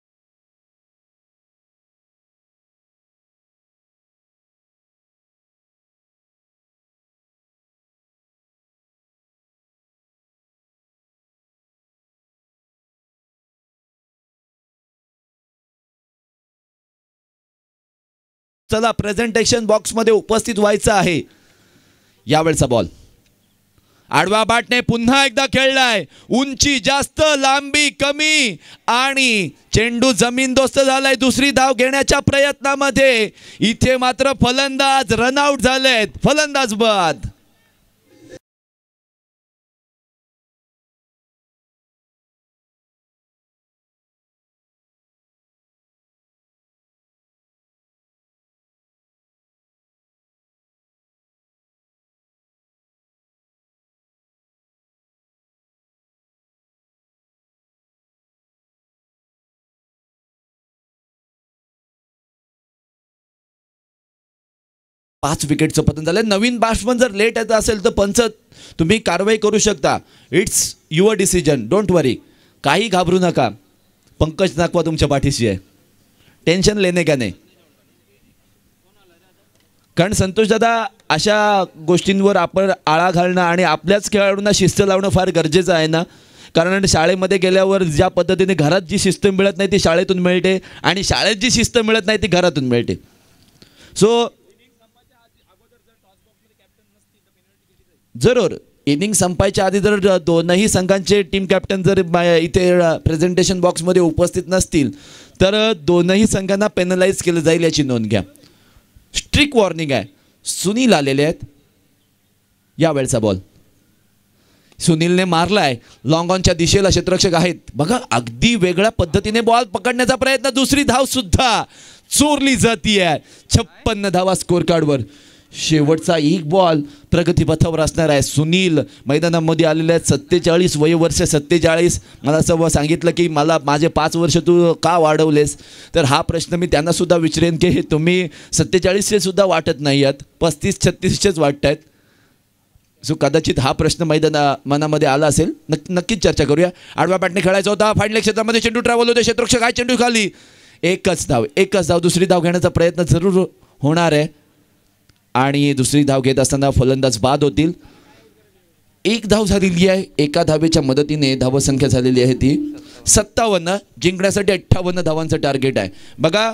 चला प्रेझेंटेशन बॉक्समध्ये उपस्थित व्हायचं आहे. यावेळचा बॉल आडवा बाटने पुन्हा एकदा खेळलाय. उंची जास्त, लांबी कमी आणि चेंडू जमीनदोस्त झालाय. दुसरी धाव घेण्याच्या प्रयत्नामध्ये इथे मात्र फलंदाज रनआउट झालेत. फलंदाज बाद. पाच विकेटचं पतन झालं. नवीन बॅट्समन जर लेट येत असेल तर पंच तुम्ही कारवाई करू शकता. इट्स युअर डिसिजन, डोंट वरी. काही घाबरू नका. पंकज नाकवा तुमच्या पाठीशी आहे. टेन्शन लेणे का नाही. कारण संतोष दादा अशा गोष्टींवर आपण आळा घालणं आणि आपल्याच खेळाडूंना शिस्त लावणं फार गरजेचं आहे ना. कारण शाळेमध्ये गेल्यावर ज्या पद्धतीने घरात जी शिस्त मिळत नाही ती शाळेतून मिळते आणि शाळेत जी शिस्त मिळत नाही ती घरातून मिळते. सो जरूर इनिंग संपायच्या आधी जर दोनही संघांचे टीम कॅप्टन जर इथे प्रेझेंटेशन बॉक्समध्ये उपस्थित नसतील तर दोनही संघांना पेनलाइज केलं जाईल याची नोंद घ्या. स्ट्रिक्ट वॉर्निंग आहे. सुनील आलेले आहेत. यावेळचा बॉल सुनीलने मारलाय. लॉंग ऑनच्या दिशेला क्षेत्ररक्षक आहेत. बघा अगदी वेगळ्या पद्धतीने बॉल पकडण्याचा प्रयत्न. दुसरी धाव सुद्धा चोरली जातीये. 56 धावा स्कोर कार्डवर. शेवटचा एक बॉल प्रगतीपथावर असणार आहे. सुनील मैदानामध्ये आलेले आहेत. 47 वयोवर्ष. 47. मला असं सांगितलं की मला माझे 5 वर्ष तू का वाढवलेस. तर हा प्रश्न मी त्यांना सुद्धा विचारेन की हे तुम्ही 47चे सुद्धा वाटत नाही आहेत, 35-36चेच वाटत आहेत. सो कदाचित हा प्रश्न मनामध्ये आला असेल. नक्कीच चर्चा करूया. आडवा बॅटने खेळायचा होता. फाडल्या क्षेत्रामध्ये चेंडू ट्रॅव्हल होते. क्षेत्ररक्षक आहे. चेंडू खाली. एकच धाव. दुसरी धाव घेण्याचा प्रयत्न जरूर होणार आहे आणि दुसरी धाव घेत असताना फलंदाज बाद होतील. एक धाव झालेली आहे. एका धावेच्या मदतीने धावसंख्या झालेली आहे ती 57. जिंकण्यासाठी 58 धावांचं टार्गेट आहे. बघा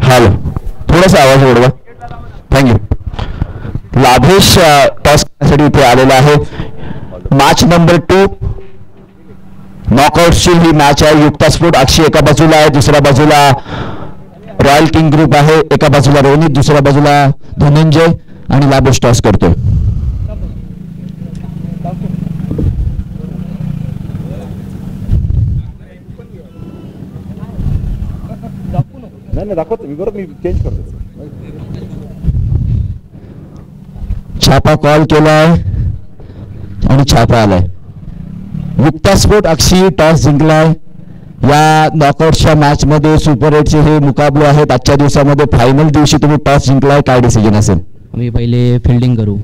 हॅलो थोडासा आवाज वाढवा. थँक्यू. लाभेश टॉस करण्यासाठी इथे आलेला आहे. मॅच नंबर 2 नॉकआउटची ही मॅच आहे. युक्ता स्पोर्ट अक्षय एका बाजूला आहे, दुसऱ्या बाजूला रॉयल किंग ग्रुप आहे. एका बाजूला रोनित, दुसऱ्या बाजूला धनंजय आणि लाभेश टॉस करतोय. नाही दाखवतो मी, बरोबर मी चेंज करतो. छापा कॉल केलाय आणि छापा आलाय. युक्ता स्पोर्ट अक्षी टॉस जिंकलाय. या नॉकआउटच्या मॅच मध्ये सुपर 8चे हे मुकाबले आहेत. आजच्या दिवसामध्ये फायनल दिवशी तुम्ही टॉस जिंकलाय, काय डिसिजन असेल? आम्ही पहिले फिल्डिंग करू.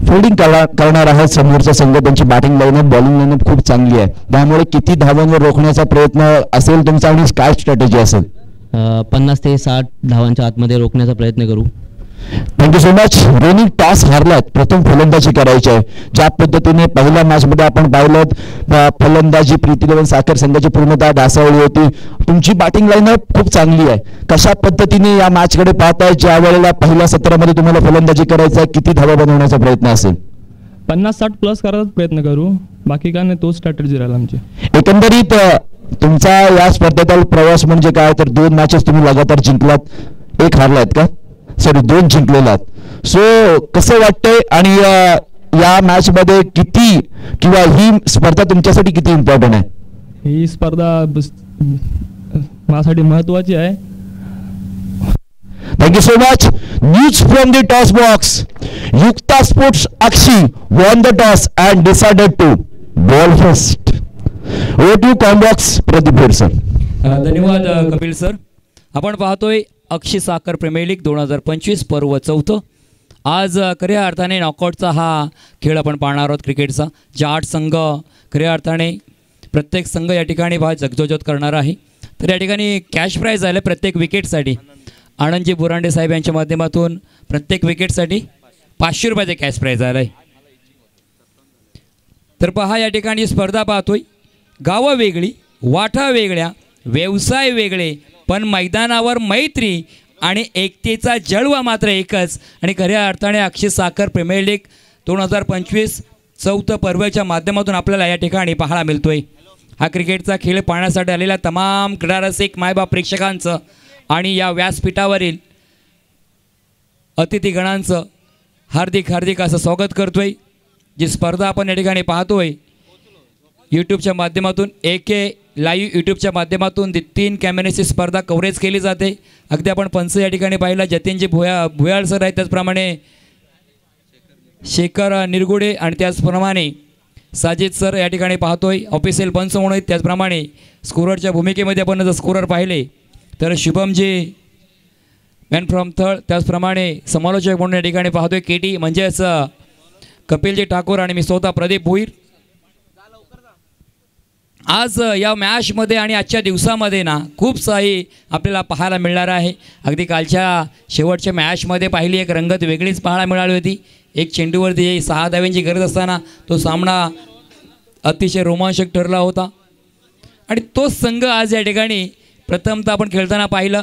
फिल्डिंग करणार आहे समोरचा संघ. त्यांची बॅटिंग लाईनअप बॉलिंग लाईनअप खूप चांगली आहे. त्यामुळे किती धावांवर रोखण्याचा प्रयत्न असेल तुमचा आणि काय स्ट्रॅटेजी असेल? 50 ते 60 धावांच्या आतमध्ये रोखण्याचा प्रयत्न करू. Thank you so much. Ronnie toss हारलात, प्रथम फलंदाजी करायची आहे. ज्या पद्धतीने पहिल्या मॅच मध्ये आपण पाहिलं फलंदाजी प्रीती इलेव्हन साखर संघाची पूर्णतः ढासळली होती. तुमची बॅटिंग लाईनअप खूप चांगली आहे. कशा पद्धतीने या मॅच कडे पाहताय? ज्या वेळेला पहिल्या सत्रामध्ये तुम्हाला फलंदाजी करायचं आहे, किती धावा बनवण्याचा प्रयत्न असेल? 50-60 प्लस करायचा प्रयत्न करू. बाकी काय नाही, तोच स्ट्रॅटेजी राहील आमची. एकंदरीत तुमचा या स्पर्धेतील प्रवास म्हणजे काय? तर 2 मॅचेस तुम्ही लगातार जिंकलात, 1 हारलात का? सॉरी 2 जिंकलेलात. सो कसं वाटतंय आणि या मॅच मध्ये किती किंवा ही स्पर्धा तुमच्यासाठी किती इम्पॉर्टंट आहे? ही स्पर्धा माझ्यासाठी महत्वाची आहे. Thank you so much. News from the toss box. Yukta sports Akshi won the toss and decided to ball first. Over to combox Pradeep sir. धन्यवाद कपिल सर. आपण पाहतोय अक्षी साखर प्रीमियर लीग 2025 पर्व 4. आज खऱ्या अर्थाने नॉकआउटचा हा खेळ आपण पाहणार आहोत क्रिकेटचा. ज्या 8 संघ खऱ्या अर्थाने प्रत्येक संघ या ठिकाणी जगजोजत करणार आहे. तर या ठिकाणी कॅश प्राईज आहे प्रत्येक विकेटसाठी. आनंदजी बुरांडे साहेब यांच्या माध्यमातून प्रत्येक विकेटसाठी 500 रुपयाचे कॅश प्राईज आलं आहे. तर पहा या ठिकाणी स्पर्धा पाहतोय. गावं वेगळी, वाटा वेगळ्या, व्यवसाय वेगळे, पण मैदानावर मैत्री आणि एकतेचा जळवा मात्र एकच. आणि खऱ्या अर्थाने अक्षी साखर प्रीमियर लीग 2025 4 पर्वाच्या माध्यमातून आपल्याला या ठिकाणी पाहायला मिळतोय. हा क्रिकेटचा खेळ पाहण्यासाठी आलेल्या तमाम क्रीडारसिक मायबाप प्रेक्षकांचं आणि या व्यासपीठावरील अतिथीगणांचं हार्दिक हार्दिक असं स्वागत करतोय. जी स्पर्धा आपण या ठिकाणी पाहतोय यूट्यूबच्या माध्यमातून, AK लाईव्ह यूट्यूबच्या माध्यमातून 3 कॅमेऱ्याची स्पर्धा कव्हरेज केली जाते. अगदी आपण पंच या ठिकाणी पाहिला जतीनजी भुयाळ सर आहेत, त्याचप्रमाणे शेखर निरगुडे आणि त्याचप्रमाणे साजिद सर या ठिकाणी पाहतोय ऑफिशियल पंच म्हणून. त्याचप्रमाणे स्कोररच्या भूमिकेमध्ये आपण जर स्कोरर पाहिले तर शुभमजी मॅन फ्रॉम थर्ड, त्याचप्रमाणे समालोचक म्हणून या ठिकाणी पाहतोय KT म्हणजेच कपिलजी ठाकूर आणि मी स्वतः प्रदीप भोईर. आज या मॅचमध्ये आणि आजच्या दिवसामध्ये ना खूप काही आपल्याला पाहायला मिळणार आहे. अगदी कालच्या शेवटच्या मॅचमध्ये पाहिली एक रंगत वेगळीच पाहायला मिळाली होती. एक चेंडूवरती 6 धाव्यांची गरज असताना तो सामना अतिशय रोमांचक ठरला होता. आणि तोच संघ आज या ठिकाणी प्रथमतः आपण खेळताना पाहिलं.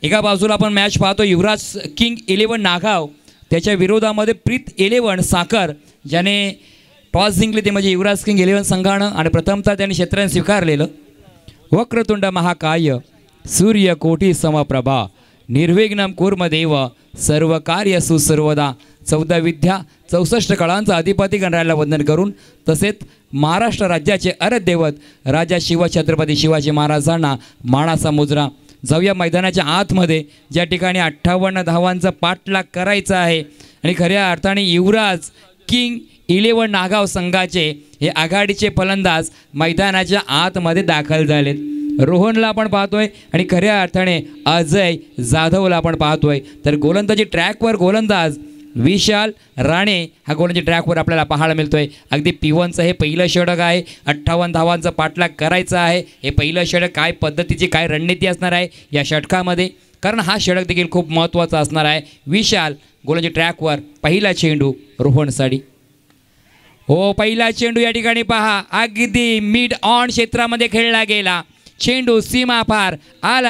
एका बाजूला आपण मॅच पाहतो युवराज किंग 11 नागाव, त्याच्या विरोधामध्ये प्रीत 11 साखर, ज्याने टॉस जिंकले ते म्हणजे युवराज किंग 11 संघानं. आणि प्रथमतः त्यांनी क्षेत्राने स्वीकारलेलं. वक्रतुंड महाकाय सूर्यकोटी समप्रभा निर्विघ्नं कुर्मदेव सर्व कार्य सुसर्वदा. 14 विद्या 64 कळांचा अधिपती गणरायाला वंदन करून तसेच महाराष्ट्र राज्याचे अरदैवत राजा छत्रपती शिवाजी महाराजांना मानाचा मुजरा. जाऊया मैदानाच्या आतमध्ये, ज्या ठिकाणी 58 धावांचा पाठलाग करायचा आहे. आणि खऱ्या अर्थाने युवराज किंग 11 नागाव संघाचे हे आघाडीचे फलंदाज मैदानाच्या आतमध्ये दाखल झालेत. रोहनला आपण पाहतोय आणि खऱ्या अर्थाने अजय जाधवला आपण पाहतोय. तर गोलंदाजी ट्रॅकवर गोलंदाज विशाल राणे हा गोलंदाजी ट्रॅकवर आपल्याला पाहायला मिळतोय. अगदी P1चं हे पहिलं षटक आहे. 58 धावांचा पाठलाग करायचा आहे. हे पहिलं षटक काय पद्धतीची काय रणनीती असणार आहे या षटकामध्ये, कारण हा षटक देखील खूप महत्त्वाचा असणार आहे. विशाल गोलंदाजी ट्रॅकवर, पहिला चेंडू रोहनसाठी. हो, पहिला चेंडू या ठिकाणी पहा अगदी मिड ऑन क्षेत्रामध्ये खेळला गेला. चेंडू सीमा पार आला.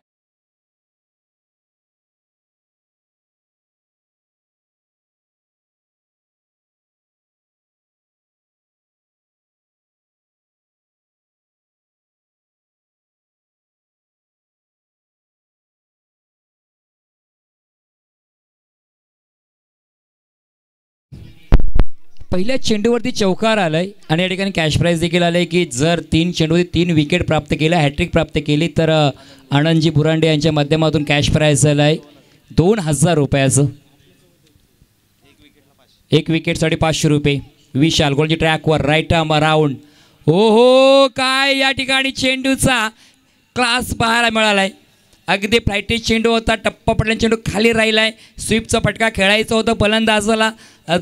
पहिल्याच चेंडूवरती चौकार आलाय आणि या ठिकाणी कॅश प्राईज देखील आलंय की जर 3 चेंडूवरती 3 विकेट प्राप्त केल्या, हॅट्रिक प्राप्त केली तर आनंदजी बुरांडे यांच्या माध्यमातून कॅश प्राईज आलाय 2000 रुपयाचं. 1 विकेटसाठी 500 रुपये. विशाल गोलची ट्रॅकवर राईट आर्म अराउंड. हो काय या ठिकाणी चेंडूचा क्लास पाहायला मिळालाय. अगदी फ्लायटिश चेंडू होता, टप्पा पडल्याने चेंडू खाली राहिला आहे. स्वीपचा फटका खेळायचा होता फलंदाजाला.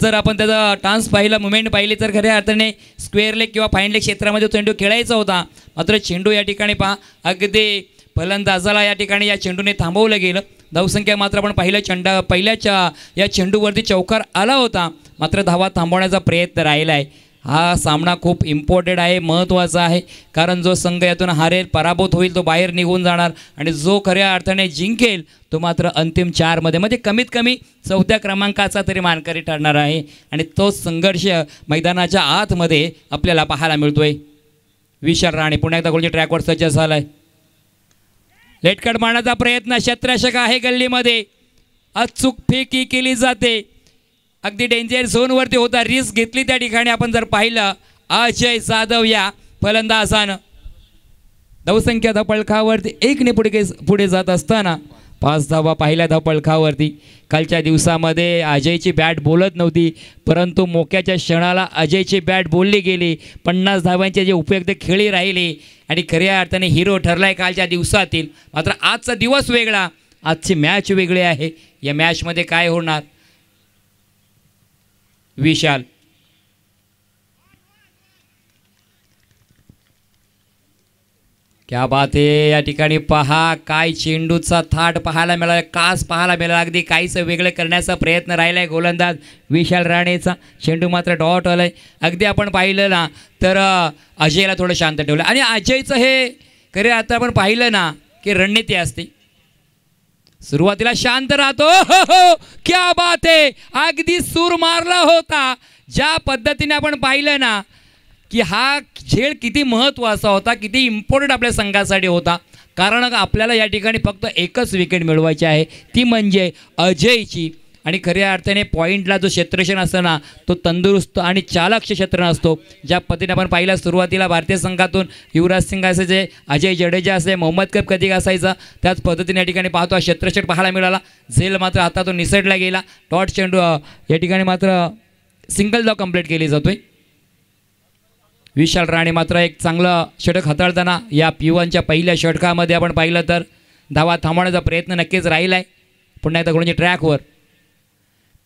जर आपण त्याचा टान्स पाहिला, मुवमेंट पाहिली तर खऱ्या अर्थाने स्क्वेअर लेग किंवा फाईन लेग क्षेत्रामध्ये चेंडू खेळायचा होता. मात्र चेंडू या ठिकाणी पहा अगदी फलंदाजाला या ठिकाणी या चेंडूने थांबवलं गेलं. धावसंख्या मात्र आपण पहिल्याच या चेंडूवरती चौकार आला होता, मात्र धावा थांबवण्याचा प्रयत्न राहिला आहे. हा सामना खूप इम्पॉर्टंट आहे, महत्त्वाचा आहे. कारण जो संघ यातून हारेल, पराभूत होईल, तो बाहेर निघून जाणार आणि जो खऱ्या अर्थाने जिंकेल तो मात्र अंतिम 4मध्ये म्हणजे कमीत कमी 4थ्या क्रमांकाचा तरी मानकरी ठरणार आहे. आणि तोच संघर्ष मैदानाच्या आतमध्ये आपल्याला पाहायला मिळतोय. विशाल राणे पुन्हा एकदा गोलच्या ट्रॅकवर सज्ज झाला आहे. लेटकट मारण्याचा प्रयत्न, क्षेत्ररक्षक आहे गल्लीमध्ये, अचूक फेकी केली जाते. अगदी डेंजर झोनवरती होता, रिस्क घेतली त्या ठिकाणी. आपण जर पाहिलं अजय जाधव या फलंदाजानं धावसंख्या धावपळखावरती 1ने पुढे जात असताना 5 धावा पाहिल्या धावपळखावरती. कालच्या दिवसामध्ये अजयची बॅट बोलत नव्हती, परंतु मोक्याच्या क्षणाला अजयची बॅट बोलली गेली. 50 धावांचे जे उपयुक्त खेळी राहिली आणि खऱ्या अर्थाने हिरो ठरलाय कालच्या दिवसातील. मात्र आजचा दिवस वेगळा, आजची मॅच वेगळी आहे. या मॅचमध्ये काय होणार? विशाल क्या बात आहे. या ठिकाणी पहा काय चेंडूचा थाट पाहायला मिळाला, कास पाहायला मिळाला. अगदी काहीसं वेगळं करण्याचा प्रयत्न राहिला आहे गोलंदाज विशाल राणेचा. चेंडू मात्र डॉट आलाय. अगदी आपण पाहिलं ना तर अजयला थोडं शांत ठेवलं आणि अजयचं हे खरे आता आपण पाहिलं ना की रणनीती असते. सुरुवातीला शांत राहतो, हो क्या बात आहे. अगदी सूर मारला होता. ज्या पद्धतीने आपण पाहिलं ना की हा खेळ किती महत्त्वाचा होता, किती इम्पॉर्टंट आपल्या संघासाठी होता. कारण आपल्याला या ठिकाणी फक्त एकच विकेट मिळवायची आहे, ती म्हणजे अजयची. आणि खऱ्या अर्थाने पॉईंटला जो क्षेत्ररक्षण असतो ना तो तंदुरुस्त आणि चालक क्षेत्र असतो. ज्या पद्धतीने आपण पाहिलं सुरुवातीला भारतीय संघातून युवराज सिंग असायचे, अजय जडेजा असे, मोहम्मद कैफ कधी असायचा, त्याच पद्धतीने या ठिकाणी पाहतो क्षेत्ररक्षण पाहायला मिळाला. झेल मात्र हातातून निसटला गेला. डॉट चेंडू या ठिकाणी मात्र सिंगल धाव कंप्लीट केली जातोय. विशाल राणे मात्र एक चांगलं षटक हाताळताना या P1च्या पहिल्या षटकामध्ये आपण पाहिलं तर धावा थांबवण्याचा प्रयत्न नक्कीच राहिला आहे. पुन्हा एकदा गोलंदाजी ट्रॅकवर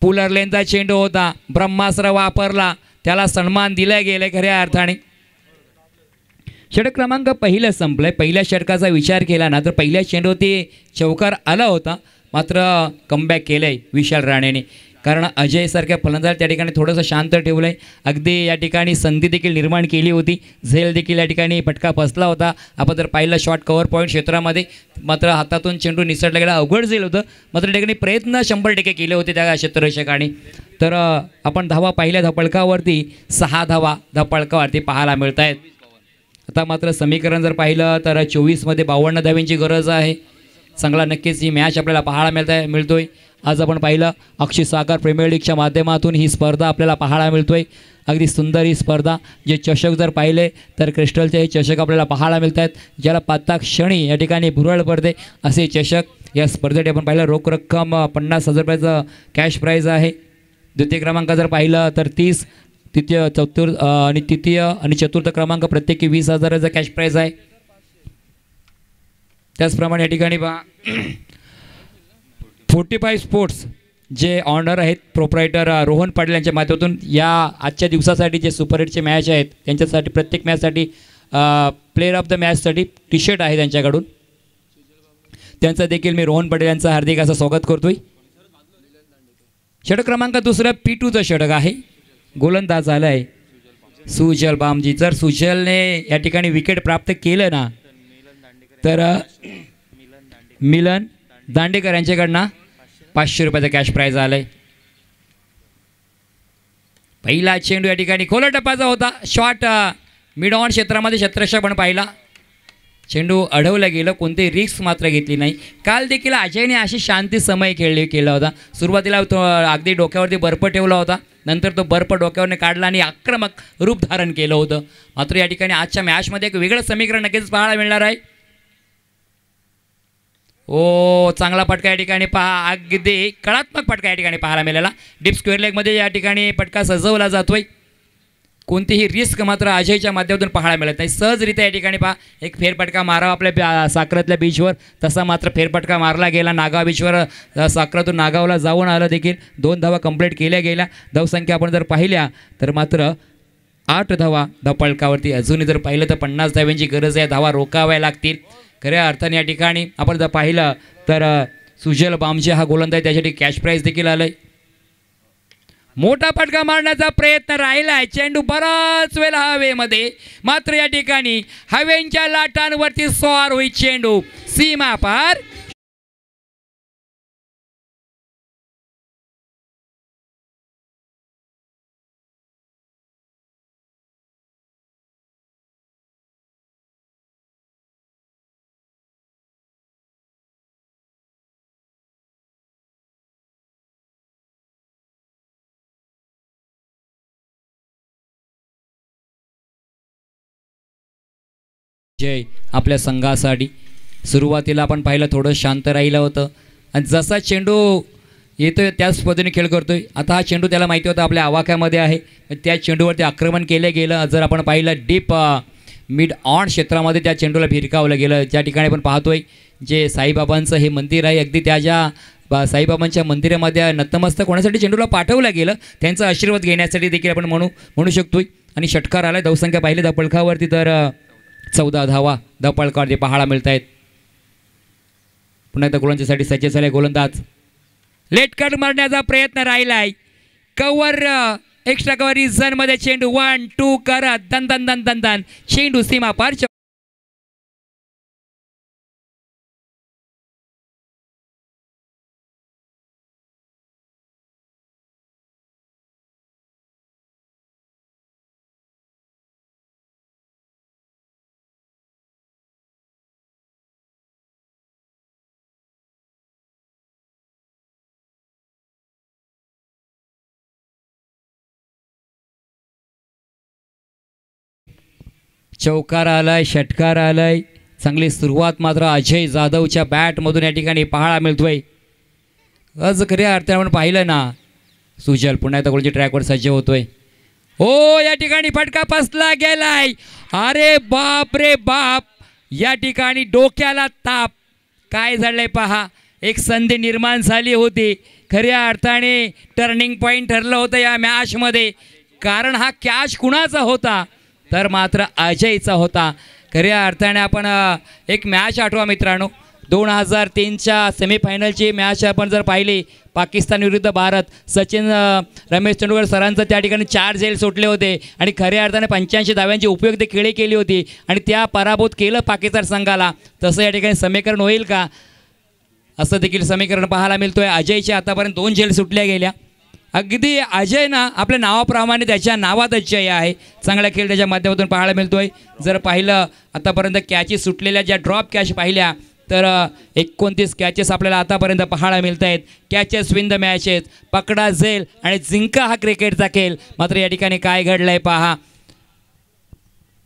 पुलर लेनचा चेंडू होता, ब्रह्मास्त्र वापरला, त्याला सन्मान दिला गेला खऱ्या अर्थाने. षटक क्रमांक पहिलं संपलंय. पहिल्या षटकाचा विचार केला ना तर पहिल्या चेंडूवरती चौकार आला होता, मात्र कमबॅक केलंय विशाल राणेने. कारण अजयसारख्या फलंदाज त्या ठिकाणी थोडंसं शांत ठेवलं आहे. अगदी या ठिकाणी संधी देखील निर्माण केली होती. झेल देखील या ठिकाणी फटका फसला होता. आपण जर पाहिलं शॉर्ट कव्हर पॉईंट क्षेत्रामध्ये मात्र हातातून चेंडू निसटला गेला, अवघड झेल होतं. मात्र त्या ठिकाणी प्रयत्न 100% केले होते त्या क्षेत्ररक्षकाने. तर आपण धावा पाहिल्या धावपळकावरती 6 धावा धावपळकावरती पाहायला मिळत आहेत. आता मात्र समीकरण जर पाहिलं तर 24मध्ये 52 धावांची गरज आहे. चांगला नक्कीच ही मॅच आपल्याला पाहायला मिळतोय. आज आपण पाहिलं अक्षय सागर प्रीमियर लीगच्या माध्यमातून ही स्पर्धा आपल्याला पाहायला मिळतोय. अगदी सुंदर ही स्पर्धा. जे चषक जर पाहिले तर क्रिस्टलचे हे चषक आपल्याला पाहायला मिळत आहेत, ज्याला पाहता क्षणी या ठिकाणी भुरळ पडते असे चषक या स्पर्धेसाठी आपण पाहिलं. रोख रक्कम 50,000 रुपयाचं कॅश प्राईज आहे. द्वितीय क्रमांक जर पाहिलं तर 30, तृतीय आणि चतुर्थ क्रमांक प्रत्येकी 20,000चा कॅश प्राईज आहे. त्याचप्रमाणे या ठिकाणी पहा 45 स्पोर्ट्स जे ऑनर आहेत प्रोप्रायटर रोहन पाटील यांच्या माध्यमातून या आजच्या दिवसासाठी जे सुपरहिटचे मॅच आहेत त्यांच्यासाठी प्रत्येक मॅचसाठी प्लेअर ऑफ द मॅचसाठी टी शर्ट आहे त्यांच्याकडून. त्यांचं देखील मी रोहन पाटील यांचं हार्दिक असं स्वागत करतोय. षटक क्रमांक दुसरं P2चं षटक आहे. गोलंदाज आला आहे सुजल बामजी. जर सुजलने या ठिकाणी विकेट प्राप्त केलं ना तर मिलन दांडेकर यांच्याकडनं 500 रुपयाचा कॅश प्राईज आलाय. पहिला चेंडू या ठिकाणी खोला टप्प्याचा होता. शॉट मिड ऑन क्षेत्रामध्ये क्षेत्ररक्षक पण पाहिला. चेंडू अडवलं गेलं, कोणतेही रिस्क मात्र घेतली नाही. काल देखील अजयने अशी शांती समय केला होता. सुरुवातीला तो अगदी डोक्यावरती बर्फ ठेवला होता, नंतर तो बर्फ डोक्यावरने काढला आणि आक्रमक रूप धारण केलं होतं. मात्र या ठिकाणी आजच्या मॅचमध्ये एक वेगळं समीकरण नक्कीच पाहायला मिळणार आहे. ओ चांगला फटका या ठिकाणी पहा, अगदी कळात्मक फटका या ठिकाणी पाहायला मिळाला. डीप स्क्वेअर लेगमध्ये या ठिकाणी फटका सजवला जातोय. कोणतीही रिस्क मात्र अजयच्या माध्यमातून पाहायला मिळत नाही. सहजरित्या या ठिकाणी पहा एक फेरफटका मारावा आपल्या साखरेतल्या बीचवर, तसा मात्र फेरफटका मारला गेला. नागाव बीचवर साखरातून नागावला जाऊन आलं देखील. 2 धावा कंप्लीट केल्या गेल्या. धावसंख्या आपण जर पाहिल्या तर मात्र 8 धावा धावफलकावरती. अजूनही जर पाहिलं तर 50 धाव्यांची गरज आहे. धावा रोखाव्या लागतील. खऱ्या अर्थाने या ठिकाणी आपण जर पाहिलं तर सुजल बामजे हा गोलंदाज, त्यासाठी कॅश प्राईज देखील आलंय. मोठा फटका मारण्याचा प्रयत्न राहिलाय. चेंडू बराच वेळ हवेमध्ये, मात्र या ठिकाणी हवेच्या लाटांवरती स्वार होईल चेंडू सीमा पार. जय आपल्या संघासाठी. सुरुवातीला आपण पाहिलं थोडं शांत राहिलं होतं आणि जसा चेंडू येतोय त्याच पद्धतीने खेळ करतोय. आता हा चेंडू त्याला माहिती होता आपल्या आवाक्यामध्ये आहे, त्या चेंडूवरती आक्रमण केलं गेलं. जर आपण पाहिलं डीप मिड ऑन क्षेत्रामध्ये त्या चेंडूला भिरकावलं गेलं. ज्या ठिकाणी आपण पाहतोय जे साईबाबांचं हे मंदिर आहे, अगदी त्या ज्या साईबाबांच्या मंदिरामध्ये नतमस्तक होण्यासाठी चेंडूला पाठवलं गेलं, त्यांचा आशीर्वाद घेण्यासाठी देखील आपण म्हणू शकतोय. आणि षटकार आला. धावसंख्या पाहिली धावफलकावरती तर 14 धावा धावफलकावरती पाहायला मिळत आहेत. पुन्हा एकदा गोलंदाजीसाठी सज्ज झाले गोलंदाज. लेट कट मारण्याचा प्रयत्न राहिलाय. कव्हर एक्स्ट्रा कव्हर झोनमध्ये चेंडू 1-2 करत दन दन दन दन दन चेंडू सीमा पार. चौकार आलाय, षटकार आलाय. चांगली सुरुवात मात्र अजय जाधवच्या बॅटमधून या ठिकाणी पाहायला मिळतोय. आज खऱ्या अर्थाने आपण पाहिलं ना, सुजल पुन्हा एकदा गोलची ट्रॅकवर सज्ज होतोय. हो या ठिकाणी फटका फसला गेलाय. अरे बाप रे बाप, या ठिकाणी डोक्याला ताप. काय झालंय पहा, एक संधी निर्माण झाली होती. खऱ्या अर्थाने टर्निंग पॉईंट ठरलं होतं या मॅचमध्ये. कारण हा कॅच कुणाचा होता तर मात्र अजयचा होता. खऱ्या अर्थाने आपण एक मॅच आठवा मित्रांनो, 2003च्या सेमीफायनलची मॅच आपण जर पाहिली पाकिस्तान विरुद्ध भारत. सचिन रमेश तेंडुलकर सरांचं त्या ठिकाणी 4 झेल सुटले होते आणि खऱ्या अर्थाने 85 धाव्यांची उपयुक्त खेळी केली होती आणि त्या पराभूत केलं पाकिस्तान संघाला. तसं या ठिकाणी समीकरण होईल का, असं देखील समीकरण पाहायला मिळतोय. अजयच्या आतापर्यंत 2 झेल सुटल्या गेल्या. अगदी अजय ना आपल्या नावाप्रमाणे त्याच्या नावातच जय आहे. चांगला खेळ त्याच्या माध्यमातून पाहायला मिळतोय. जर पाहिलं आतापर्यंत कॅचेस सुटलेल्या ज्या ड्रॉप कॅच पाहिल्या तर 29 कॅचेस आपल्याला आतापर्यंत पाहायला मिळत आहेत. कॅचेस विन द मॅचेस, पकडा झेल आणि जिंका हा क्रिकेटचा खेळ. मात्र या ठिकाणी काय घडलंय पहा,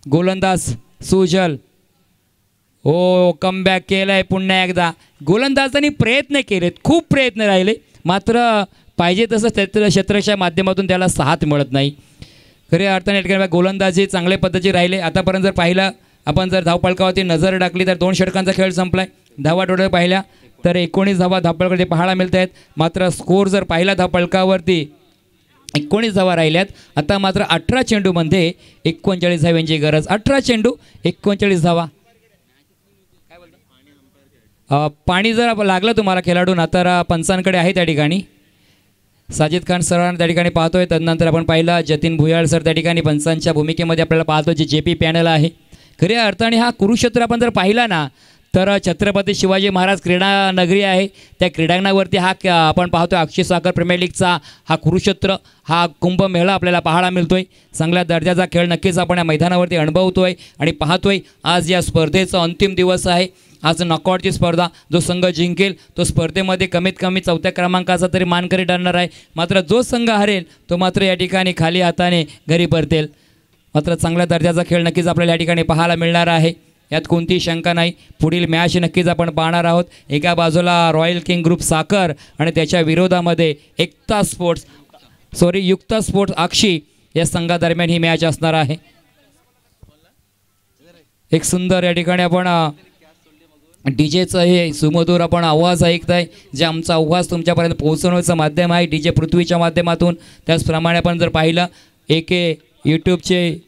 गोलंदाज सुजल हो कमबॅक केलंय पुन्हा एकदा. गोलंदाजांनी प्रयत्न केलेत, खूप प्रयत्न राहिले, मात्र पाहिजे तसं क्षेत्राच्या माध्यमातून त्याला साथ मिळत नाही. खऱ्या अर्थाने या ठिकाणी गोलंदाजी चांगल्या पद्धतीने राहिले. आतापर्यंत जर पाहिलं आपण जर धावफलकावरती नजर टाकली तर 2 षटकांचा खेळ संपलाय. धावा टोटल पाहिल्या तर 19 धावा धावफलकावरती पाहायला मिळत आहेत. मात्र स्कोर जर पाहिला धावफलकावरती 19 धावा राहिल्यात. आता मात्र 18 चेंडूमध्ये 39 धाव्यांची गरज. 18 चेंडू 39 धावा. पाणी जर लागलं तुम्हाला खेळाडूंना तर पंचांकडे आहे त्या ठिकाणी. साजिद खान सरांना त्या ठिकाणी पाहतोय. त्यानंतर आपण पाहिलं जतीन भुयाळ सर त्या ठिकाणी पंचांच्या भूमिकेमध्ये आपल्याला पाहतो. जे JP पॅनल आहे. खऱ्या अर्थाने हा कुरुक्षेत्र आपण जर पाहिला ना तर छत्रपती शिवाजी महाराज क्रीडा नगरी आहे, त्या क्रीडांगणावरती आपण पाहतोय अक्षय साखर प्रीमियर लीगचा हा कुरुक्षेत्र हा कुंभमेळा आपल्याला पाहायला मिळतोय. चांगल्या दर्जाचा खेळ नक्कीच आपण या मैदानावरती अनुभवतोय आणि पाहतोय. आज या स्पर्धेचा अंतिम दिवस आहे. आज नॉकआउटची स्पर्धा. जो संघ जिंकेल तो स्पर्धेमध्ये कमीत कमी 4थ्या क्रमांकाचा तरी मानकरी ठरणार आहे. मात्र जो संघ हरेल तो मात्र या ठिकाणी खाली हाताने घरी परतेल. मात्र चांगल्या दर्जाचा खेळ नक्कीच आपल्याला या ठिकाणी पाहायला मिळणार आहे, यात कोणतीही शंका नाही. पुढील मॅच नक्कीच आपण पाहणार आहोत. एका बाजूला रॉयल किंग ग्रुप साखर आणि त्याच्या विरोधामध्ये युक्ता स्पोर्ट्स आक्षी या संघादरम्यान ही मॅच असणार आहे. एक सुंदर या ठिकाणी आपण डीजेचं हे सुमधुर आपण आवाज ऐकताय, जे आमचा आवाज तुमच्यापर्यंत पोहोचवण्याचं माध्यम आहे डीजे पृथ्वीच्या माध्यमातून. त्याचप्रमाणे आपण जर पाहिलं यूट्यूबचे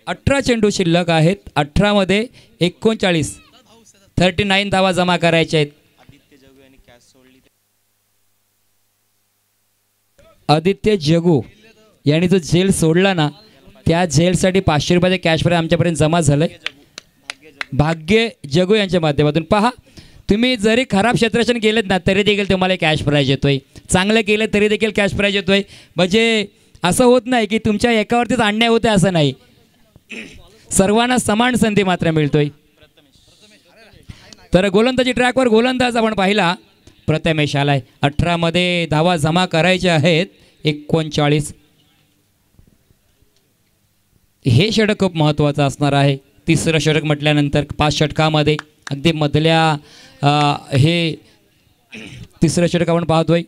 18 चेंडू शिल्लक आहेत. 18मध्ये 39 धावा जमा करायच्या आहेत. आदित्य जगू यांनी जो झेल सोडला ना, त्या झेलसाठी 500 रुपयाचे कॅश प्राइज आमच्यापर्यंत जमा झालंय. भाग्य जगू यांच्या माध्यमातून. पहा, तुम्ही जरी खराब क्षेत्ररक्षण केलेत ना तरी देखील तुम्हाला कॅश प्राइज येतोय, चांगलं केलं तरी देखील कॅश प्राइज येतोय. म्हणजे असं होत नाही की तुमच्या एकावरतीच अन्याय होतोय, असं नाही. सर्वांना समान संधी मात्र मिळतोय. तर गोलंदाजी ट्रॅकवर गोलंदाज आपण पाहिला प्रथमेश आलाय. 18मध्ये धावा जमा करायच्या आहेत 39. हे षटक खूप महत्त्वाचं असणार आहे. तिसरं षटक म्हटल्यानंतर 5 षटकामध्ये अगदी मधल्या हे तिसरं षटक आपण पाहतोय.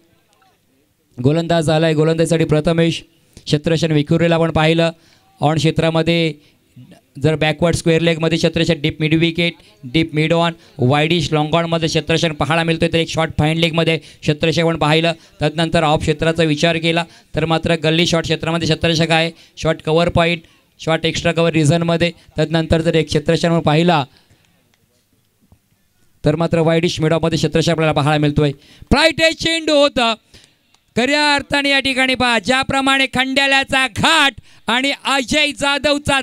गोलंदाज आलाय. गोलंदाजीसाठी प्रथमेश. क्षेत्ररक्षण विखुरलेलं आपण पाहिलं. ऑन क्षेत्रामध्ये जर बॅकवर्ड स्क्वेअर लेगमध्ये क्षेत्ररक्षण deep mid wicket, deep mid on, widish long ऑनमध्ये क्षेत्ररक्षण पाहायला मिळतोय. तर एक शॉर्ट फाईन लेगमध्ये क्षेत्ररक्षक आपण पाहिलं. त्यानंतर ऑफ क्षेत्राचा विचार केला तर मात्र गल्ली शॉट क्षेत्रामध्ये क्षेत्ररक्षक आहे. Short cover point, short extra cover रिझनमध्ये. त्यानंतर जर एक क्षेत्ररक्षण आपण पाहिला तर मात्र वाईडिश मिड ऑफमध्ये क्षेत्ररक्षक आपल्याला पाहायला मिळतोय. फ्लाईट चेंडू होतं खऱ्या अर्थाने या ठिकाणी. पहा, ज्याप्रमाणे खंड्याल्याचा घाट आणि अजय जाधवचा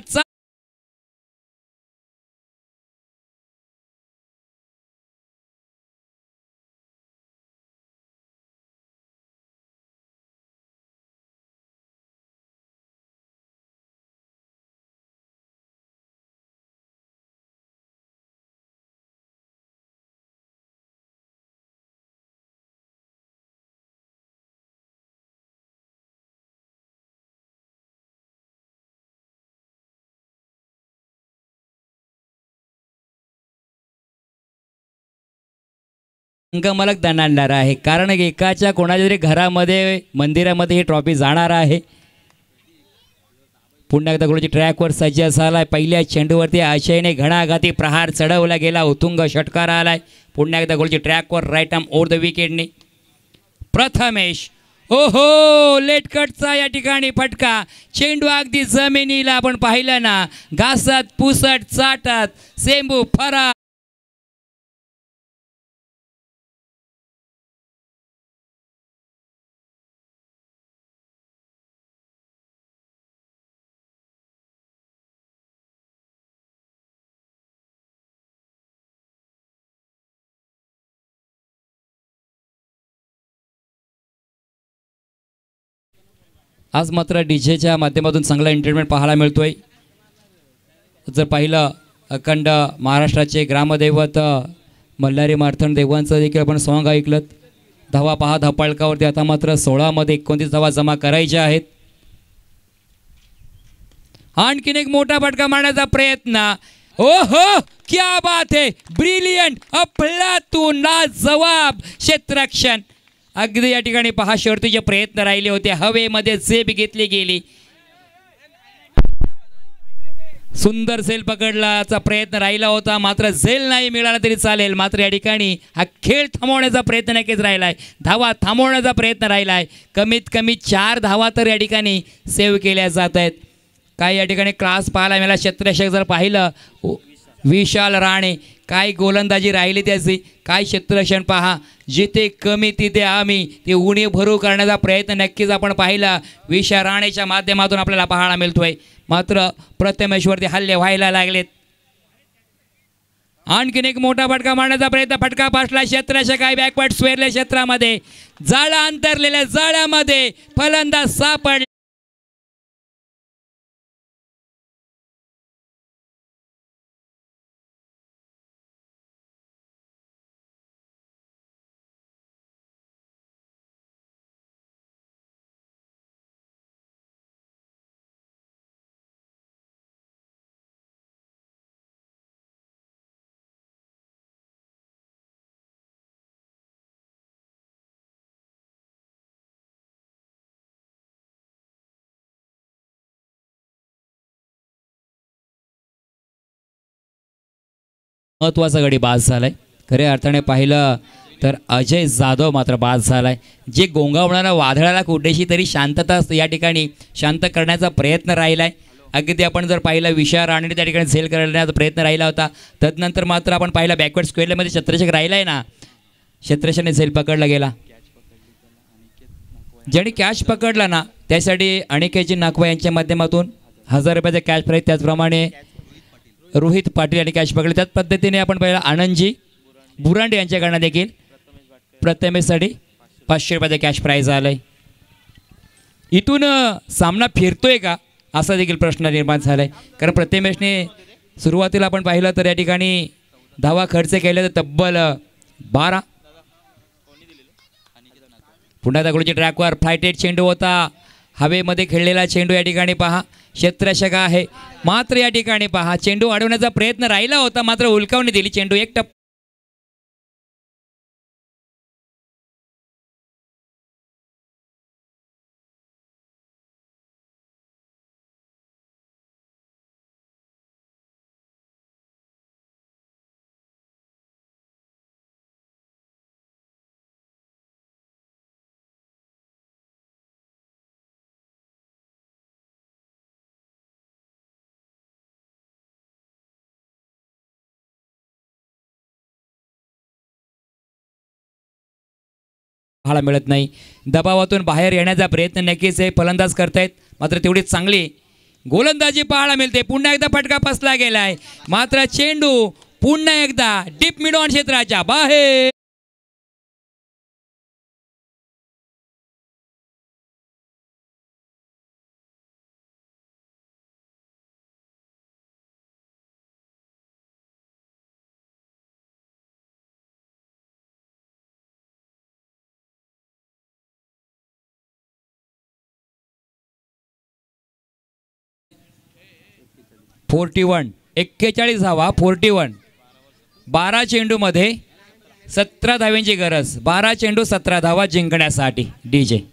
अंगमलक दणाणणार आहे. कारण एकाच्या कोणाच्या तरी घरामध्ये मंदिरामध्ये ही ट्रॉफी जाणार आहे. पुन्हा एकदा गोलची ट्रॅकवर सज्ज झालाय. पहिल्या चेंडूवरती आशयने घणाघाती प्रहार चढवला गेला. उत्तुंग षटकार आलाय. पुन्हा एकदा गोलची ट्रॅकवर राईट आर्म ओव्हर द विकेटने प्रथमेश. ओहो, लेट कटचा या ठिकाणी फटका. चेंडू अगदी जमिनीला आपण पाहिलं ना, घासत पुसट चाटत सेंबू फरा. आज मात्र डीजेच्या माध्यमातून चांगला एंटरटेनमेंट पाहायला मिळतोय. जर पाहिलं अखंड महाराष्ट्राचे ग्रामदैवत मल्हारी मार्थन देवांचं देखील आपण सॉन्ग ऐकलं. धावा पहा धपाळकावरती. आता मात्र 16मध्ये 29 धावा जमा करायच्या आहेत. आणखीन एक मोठा फटका मारण्याचा प्रयत्न. ओहो, क्या बात है, ब्रिलियंट, अफलातून लाजवाब क्षेत्ररक्षण. अगदी या ठिकाणी पहा शर्तीचे प्रयत्न राहिले होते. हवेमध्ये झेप घेतली गेली. सुंदर झेल पकडण्याचा प्रयत्न राहिला होता, मात्र झेल नाही मिळाला तरी चालेल. मात्र या ठिकाणी हा खेळ थांबवण्याचा प्रयत्न नक्कीच राहिला आहे. धावा थांबवण्याचा प्रयत्न राहिला आहे. कमीत कमी 4 धावा तर या ठिकाणी सेव्ह केल्या जात आहेत. काय या ठिकाणी क्लास पाहायला मिळाला. क्षेत्ररक्षक जर पाहिलं विशाल राणे, काय गोलंदाजी राहिली त्याची, काय क्षेत्ररक्षण पहा. जिथे कमी तिथे आम्ही, ते उणे भरू करण्याचा प्रयत्न नक्कीच आपण पाहिला विशाल राणेच्या माध्यमातून आपल्याला पाहायला मिळतोय. मात्र प्रथमेशवरती हल्ले व्हायला लागलेत. आणखीन एक मोठा फटका मारण्याचा प्रयत्न, फटका पासला क्षेत्राच्या काय बॅकवर्ड स्वेरल्या क्षेत्रामध्ये, जाळा अंतरलेल्या जाळ्यामध्ये फलंदाज सापडला. महत्त्वाचा गडी बाद झालाय. खऱ्या अर्थाने पाहिलं तर अजय जाधव मात्र बाद झालाय. जे गोंगावणाऱ्या वादळाला कुठेशी तरी शांतता या ठिकाणी शांत करण्याचा प्रयत्न राहिलाय. अगदी आपण जर पाहिलं विशाल राणे त्या ठिकाणी झेल करण्याचा प्रयत्न राहिला होता. तदनंतर मात्र आपण पाहिलं बॅकवर्ड स्क्वेअरमध्ये छत्रशेख राहिलाय ना, छत्रशेने झेल पकडला गेला. ज्याने कॅच पकडला ना त्यासाठी अनिकेतजी नाकवा यांच्या माध्यमातून 1000 रुपयाचा कॅश प्राईज, त्याचप्रमाणे रोहित पाटील यांनी कॅश पकडले. त्याच पद्धतीने आपण पाहिलं आनंदजी बुरांडे यांच्याकडनं देखील प्रथमेशसाठी 500 रुपयाचा कॅश प्राईज आलाय. इथून सामना फिरतोय का असा देखील प्रश्न निर्माण झालाय. कारण प्रथमेशने सुरुवातीला आपण पाहिलं तर या ठिकाणी धावा खर्च केले तर तब्बल 12. पुन्हा दगडूच्या ट्रॅकवर फ्लायटेड चेंडू होता, हवेमध्ये खेळलेला चेंडू. या ठिकाणी पहा क्षेत्ररक्षक आहे, मात्र या ठिकाणी पहा चेंडू अडवण्याचा प्रयत्न राहिला होता, मात्र हुलकावणी दिली. चेंडू एक टप्पा पाहायला मिळत नाही. दबावातून बाहेर येण्याचा प्रयत्न नक्कीच हे फलंदाज करतायत, मात्र तेवढीच चांगली गोलंदाजी पाहायला मिळते. पुन्हा एकदा फटका फसला गेलाय, मात्र चेंडू पुन्हा एकदा डीप मिड ऑन क्षेत्राच्या बाहेर. .41 41 धावा. 41 12 चेंडूमध्ये 17 धावांची गरज. 12 चेंडू 17 धावा जिंकण्यासाठी. डीजे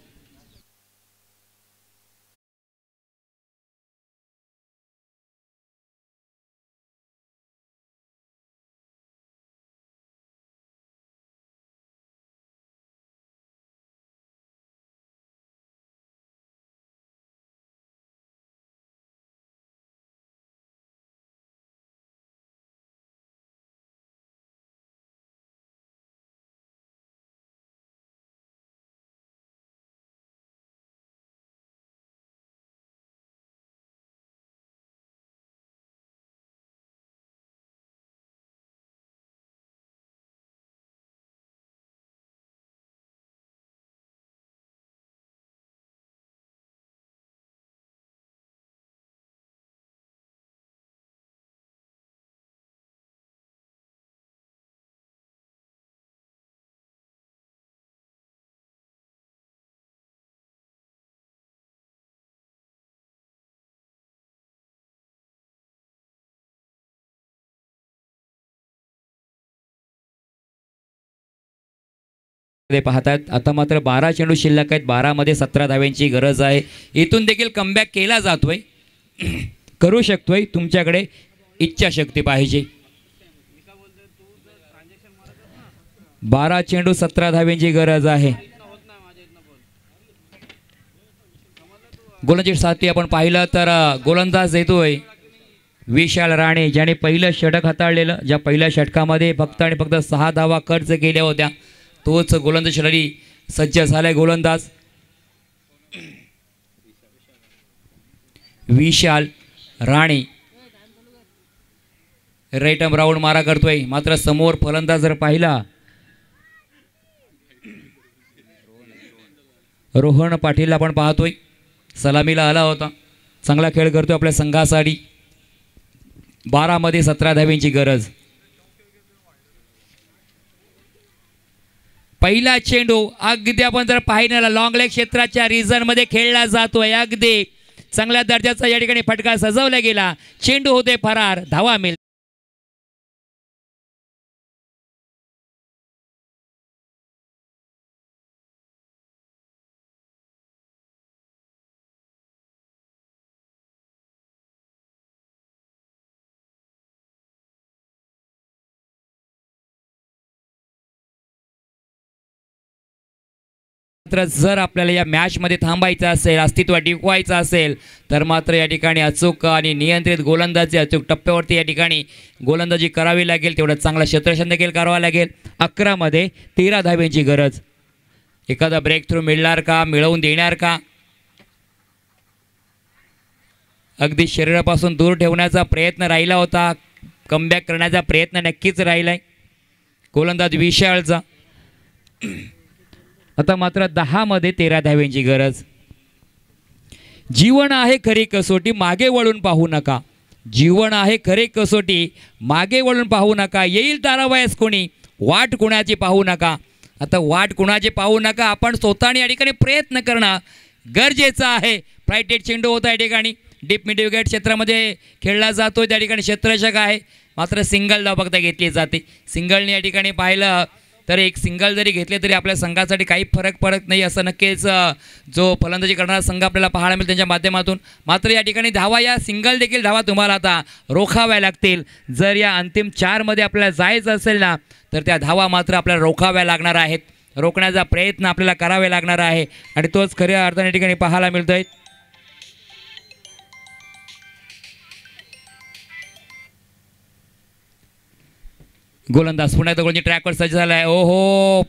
पाहतात. आता मात्र 12 चेंडू शिल्लक आहेत. 12 मध्ये 17 धाव्यांची गरज आहे. इथून देखील कमबॅक केला जातोय, करू शकतोय. तुमच्याकडे इच्छाशक्ती पाहिजे. 12 चेंडू 17 धाव्यांची गरज आहे. गोलंदाजीसाठी आपण पाहिलं तर गोलंदाज येतोय विशाल राणे, ज्याने पहिलं षटक हाताळलेलं. ज्या पहिल्या षटकामध्ये फक्त आणि फक्त 6 धावा खर्च केल्या होत्या, तोच गोलंदाजीसाठी सज्ज झालाय गोलंदाज विशाल राणे. राईट आर्म राऊंड मारा करतोय, मात्र समोर फलंदाज जर पाहिला रोहन पाटील आपण पाहतोय, सलामीला आला होता, चांगला खेळ करतोय आपल्या संघासाठी. 12 मध्ये 17 धाव्यांची गरज. पहिला चेंडू अगदी आपण जर पाहिलं लॉंग लेग क्षेत्राच्या रिझन मध्ये खेळला जातोय, अगदी चांगल्या दर्जाचा या ठिकाणी फटका सजवला गेला, चेंडू होते फरार, धावा मिळते. मात्र जर आपल्याला या मॅचमध्ये थांबायचं असेल, अस्तित्व टिकवायचं असेल तर मात्र या ठिकाणी अचूक आणि नियंत्रित गोलंदाजी, अचूक टप्प्यावरती या ठिकाणी गोलंदाजी करावी लागेल. तेवढं चांगला क्षेत्ररक्षण देखील करावं लागेल. 11 मध्ये 13 धाव्यांची गरज. एखादा ब्रेक थ्रू मिळणार का, मिळवून देणार का? अगदी शरीरापासून दूर ठेवण्याचा प्रयत्न राहिला होता, कमबॅक करण्याचा प्रयत्न नक्कीच राहिलाय गोलंदाज विशालचा. आता मात्र 10 मध्ये 13 धाव्यांची गरज. जीवन आहे खरी कसोटी, मागे वळून पाहू नका. जीवन आहे खरी कसोटी, मागे वळून पाहू नका. येईल तारावयास कोणी, वाट कुणाची पाहू नका. आता वाट कुणाची पाहू नका, आपण स्वतःने या ठिकाणी प्रयत्न करणं गरजेचं आहे. फ्लाइटेड चेंडू होता या ठिकाणी, डीप मिड विकेट क्षेत्रामध्ये खेळला जातो, त्या ठिकाणी क्षेत्ररक्षक आहे, मात्र सिंगल धाव फक्त घेतली जाते. सिंगलने या ठिकाणी पाहिलं तर एक सिंगल जरी घेतले तरी आपल्या संघासाठी काही फरक पडत नाही, असं नक्कीच जो फलंदाजी करणारा संघ आपल्याला पाहायला मिळेल त्यांच्या माध्यमातून. मात्र या ठिकाणी धावा, या सिंगल देखील धावा तुम्हाला आता रोखाव्या लागतील. जर या अंतिम 4 मध्ये आपल्याला जायचं असेल ना तर त्या धावा मात्र आपल्याला रोखाव्या लागणार आहेत, रोखण्याचा प्रयत्न आपल्याला करावे लागणार आहे आणि तोच खऱ्या अर्थाने या ठिकाणी पाहायला मिळतोय. गोलंदाज पुन्हा एकदा गोलची ट्रॅकवर सज्ज झाला आहे. ओहो,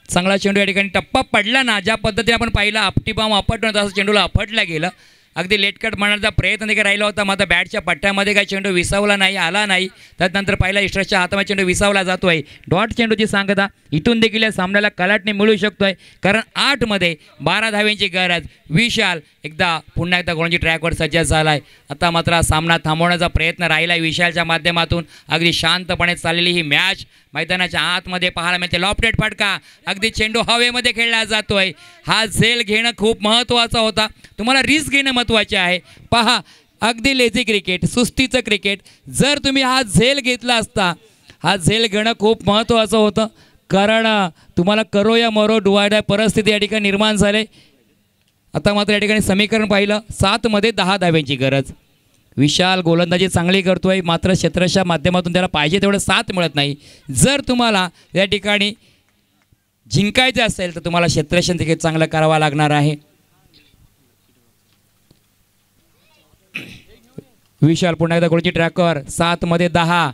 चांगला चेंडू या ठिकाणी टप्पा पडला ना, ज्या पद्धतीने आपण पाहिला आपटी बाम आपटणं तसं चेंडूला आपटला गेलं. अगदी लेटकट मारण्याचा प्रयत्न देखील राहिला होता, मात्र बॅटच्या पट्ट्यामध्ये काही चेंडू विसावला नाही, आला नाही. त्यानंतर पहिला इस्ट्रसच्या हातामध्ये चेंडू विसावला जातोय. डॉट चेंडूची सांगता इथून देखील या सामन्याला कलाटणी मिळू शकतोय, कारण 8 मध्ये 12 धाव्यांची गरज. विशाल पुन्हा एकदा गोलंदाजी ट्रॅकवर सज्ज झाला आहे. आता मात्र सामना थांबवण्याचा प्रयत्न राहिला आहे विशालच्या माध्यमातून. अगदी शांतपणे चाललेली ही मॅच मैदानाच्या आतमध्ये पाहायला मिळते. लॉफ्टेड फटका, अगदी चेंडू हवेमध्ये खेळला जातोय. हा झेल घेणं खूप महत्त्वाचा होता, तुम्हाला रिस्क घेणं महत्त्वाचे आहे. पहा, अगदी लेझी क्रिकेट, सुस्तीचं क्रिकेट, जर तुम्ही हा झेल घेतला असता, हा झेल घेणं खूप महत्त्वाचं होतं, कारण तुम्हाला करो या मरो डुवायडा परिस्थिती या ठिकाणी निर्माण झाले. आता मात्र या ठिकाणी समीकरण पाहिलं, 7 मध्ये 10 धाव्यांची गरज. विशाल गोलंदाजी चांगली करतोय, मात्र क्षेत्राच्या माध्यमातून त्याला पाहिजे तेवढं साथ मिळत नाही. जर तुम्हाला या ठिकाणी जिंकायचं असेल तर तुम्हाला क्षेत्ररक्षण देखील चांगलं करावं लागणार आहे. विशाल पुन्हा एकदा गोलची ट्रॅकवर, 7 मध्ये 10.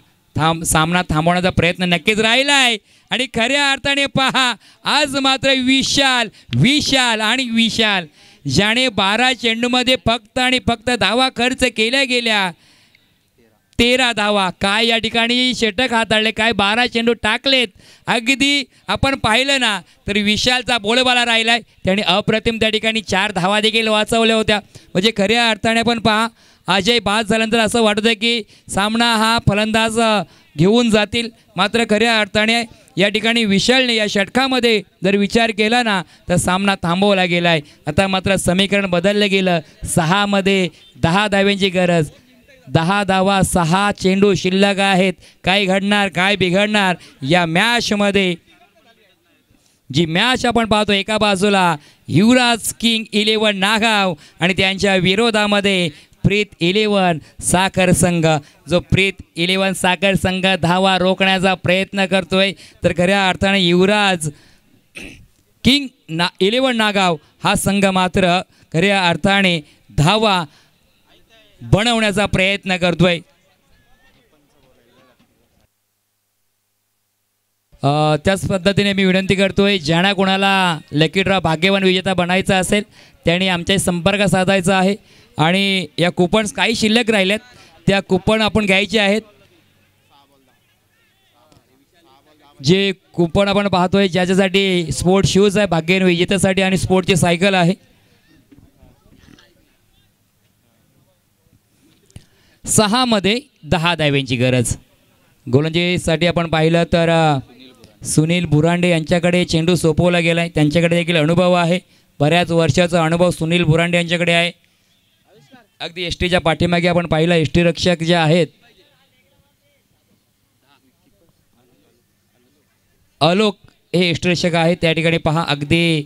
सामना थांबवण्याचा प्रयत्न नक्कीच राहिला आहे आणि खऱ्या अर्थाने पहा, आज मात्र विशाल आणि विशाल ज्याने 12 चेंडूमध्ये फक्त आणि फक्त धावा खर्च केल्या गेल्या, 13 धावा. काय या ठिकाणी षटक हाताळले, काय 12 चेंडू टाकलेत. अगदी आपण पाहिलं ना तर विशालचा बोलबाला राहिलाय, त्याने अप्रतिम त्या ठिकाणी 4 धावा देखील वाचवल्या होत्या. म्हणजे खऱ्या अर्थाने पण पहा, अजय बाद झाल्यानंतर असं वाटतं की सामना हा फलंदाज घेऊन जातील, मात्र खऱ्या अर्थाने या ठिकाणी विशालने या षटकामध्ये जर विचार केला ना तर सामना थांबवला गेला आहे. आता मात्र समीकरण बदललं गेलं, 6 मध्ये 10 धाव्यांची गरज. 10 धावा, 6 चेंडू शिल्लक आहेत. काय घडणार, काय बिघडणार या मॅचमध्ये? जी मॅच आपण पाहतो, एका बाजूला युवराज किंग 11 नागाव आणि त्यांच्या विरोधामध्ये प्रीत 11 साखर संघ. जो प्रीत 11 साखर संघ धावा रोखण्याचा प्रयत्न करतोय, तर खऱ्या अर्थाने युवराज किंग 11 नागाव हा संघ मात्र खऱ्या अर्थाने धावा बनवण्याचा प्रयत्न करतोय. त्याच पद्धतीने मी विनंती करतोय, ज्यांना कोणाला लकी ड्रॉ भाग्यवान विजेता बनायचा असेल त्यांनी आमच्याशी संपर्क साधायचा आहे आणि या कुपन्स काही शिल्लक राहिल्यात त्या कुपन आपण घ्यायचे आहेत. जे कुपन आपण पाहतोय ज्याच्यासाठी स्पोर्ट शूज आहे भाग्यन विजेत्यासाठी आणि स्पोर्टची सायकल आहे. 6 मध्ये 10 धाव्यांची गरज. गोलंदाजीसाठी आपण पाहिलं तर सुनील बुरांडे यांच्याकडे चेंडू सोपवला गेला आहे. त्यांच्याकडे देखील अनुभव आहे. बऱ्याच वर्षाचा अनुभव सुनील बुरांडे यांच्याकडे आहे. अगदी एस टीच्या पाठीमागे आपण पाहिलं एस टी रक्षक जे आहेत अलोक हे एस टी रक्षक आहेत. त्या ठिकाणी पहा अगदी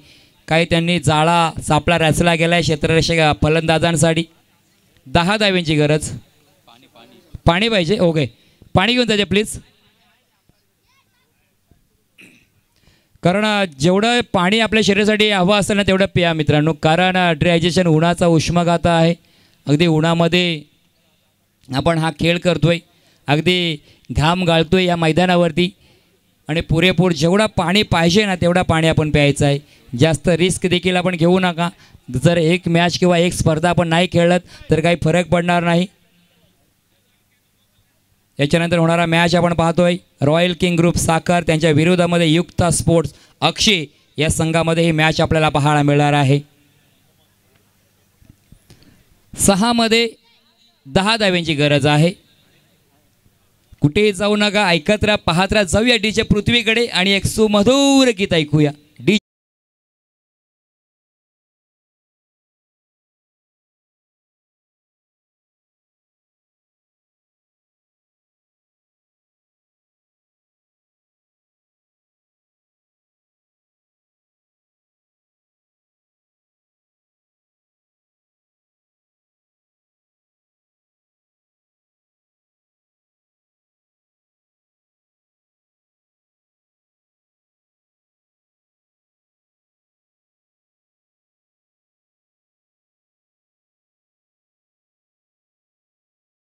काही त्यांनी जाळा सापळा रचला गेला आहे क्षेत्ररक्षक फलंदाजांसाठी. 10 धाव्यांची गरज. पाणी पाहिजे. ओके पाणी घेऊन जाते प्लीज. कारण जेवढं पाणी आपल्या शरीरासाठी हवं असतं ना तेवढं प्या मित्रांनो. कारण डिहायड्रेशन उन्हाचा उष्माघात आहे. अगदी उन्हामध्ये आपण हा खेळ करतोय. अगदी घाम गाळतोय या मैदानावरती आणि पुरेपूर जेवढा पाणी पाहिजे ना तेवढा पाणी आपण प्यायचं आहे. जास्त रिस्क देखील आपण घेऊ नका. जर एक मॅच किंवा एक स्पर्धा आपण नाही खेळत तर काही फरक पडणार नाही. याच्यानंतर होणारा मॅच आपण पाहतोय रॉयल किंग ग्रुप साखर त्यांच्या विरोधामध्ये युक्ता स्पोर्ट्स अक्षय या संघामध्ये ही मॅच आपल्याला पाहायला मिळणार आहे. 6 मध्ये 10 धाव्यांची गरज आहे. कुठेही जाऊ नका. ऐकत राहा पाहत राहा. जाऊया डीच्या पृथ्वीकडे आणि एक सुमधुर गीत ऐकूया. डी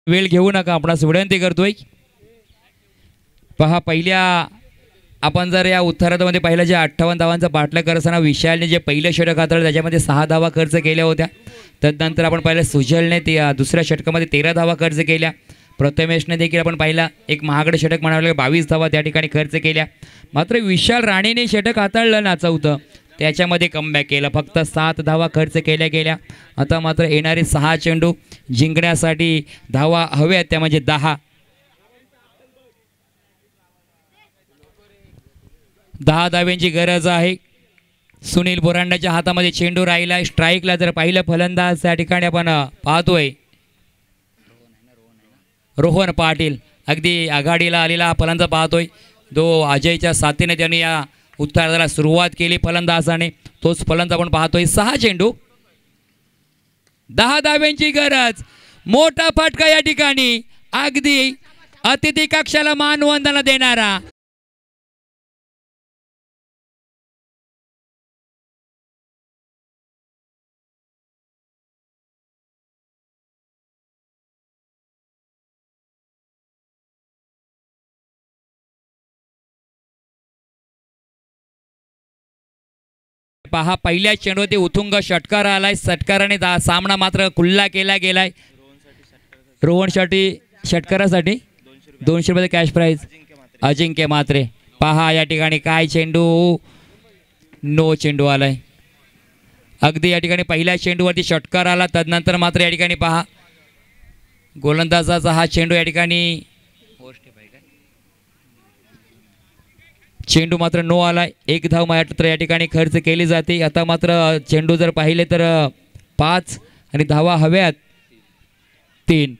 वेळ घेऊ नका. आपणास विनंती करतोय. पहा पहिल्या आपण जर या उत्तरार्धामध्ये पाहिलं जे 58 धावांचा पाठलाग करताना विशालने जे पहिलं षटक हाताळलं त्याच्यामध्ये 6 धावा खर्च केल्या होत्या. तदनंतर आपण पाहिलं सुजलने ते दुसऱ्या षटकामध्ये 13 धावा खर्च केल्या. प्रथमेशने देखील आपण पाहिला एक महागडं षटक म्हणावं 22 धावा त्या ठिकाणी खर्च केल्या. मात्र विशाल राणेने षटक हाताळलं ना 4थं त्याच्यामध्ये कमबॅक केलं. फक्त 7 धावा खर्च केल्या गेल्या. आता मात्र येणारे 6 चेंडू जिंकण्यासाठी धावा हव्यात त्या म्हणजे 10. 10 धाव्यांची गरज आहे. सुनील बुरांड्याच्या हातामध्ये चेंडू राहिला. स्ट्राईकला जर पाहिलं फलंदाज त्या ठिकाणी आपण पाहतोय रोहन पाटील अगदी आघाडीला आलेला फलंदाज पाहतोय. अजयच्या साथीने त्यांनी या उत्तरार्धाला सुरुवात केली फलंदाजाने. तोच फलंदाज आपण पाहतोय. 6 चेंडू 10 धाव्यांची गरज. मोठा फटका या ठिकाणी अगदी अतिथी कक्षाला मानवंदना देणारा. पहा पहिल्या चेंडूवरती उथुंग षटकार आलाय. षटकाराने सामना मात्र खुल्ला केला गेलाय. रोहनसाठी षटकारासाठी 200 रुपये कॅश प्राईज. अजिंक्य मात्रे पहा या ठिकाणी काय चेंडू नो चेंडू आलाय. अगदी या ठिकाणी पहिल्या चेंडूवरती षटकार आला. तदनंतर मात्र या ठिकाणी पहा गोलंदाजाचा हा चेंडू या ठिकाणी चेंडू मात्र नो आलाय. 1 धाव मात्र या ठिकाणी खर्च केली जाते. आता मात्र चेंडू जर पाहिले तर 5 आणि धावा हव्यात 3.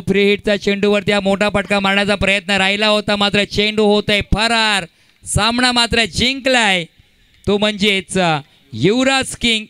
फ्री हिटचा चेंडूवरती हा मोठा फटका मारण्याचा प्रयत्न राहिला होता. मात्र चेंडू होत आहे फरार. सामना मात्र जिंकलाय तो म्हणजेच युवराज किंग.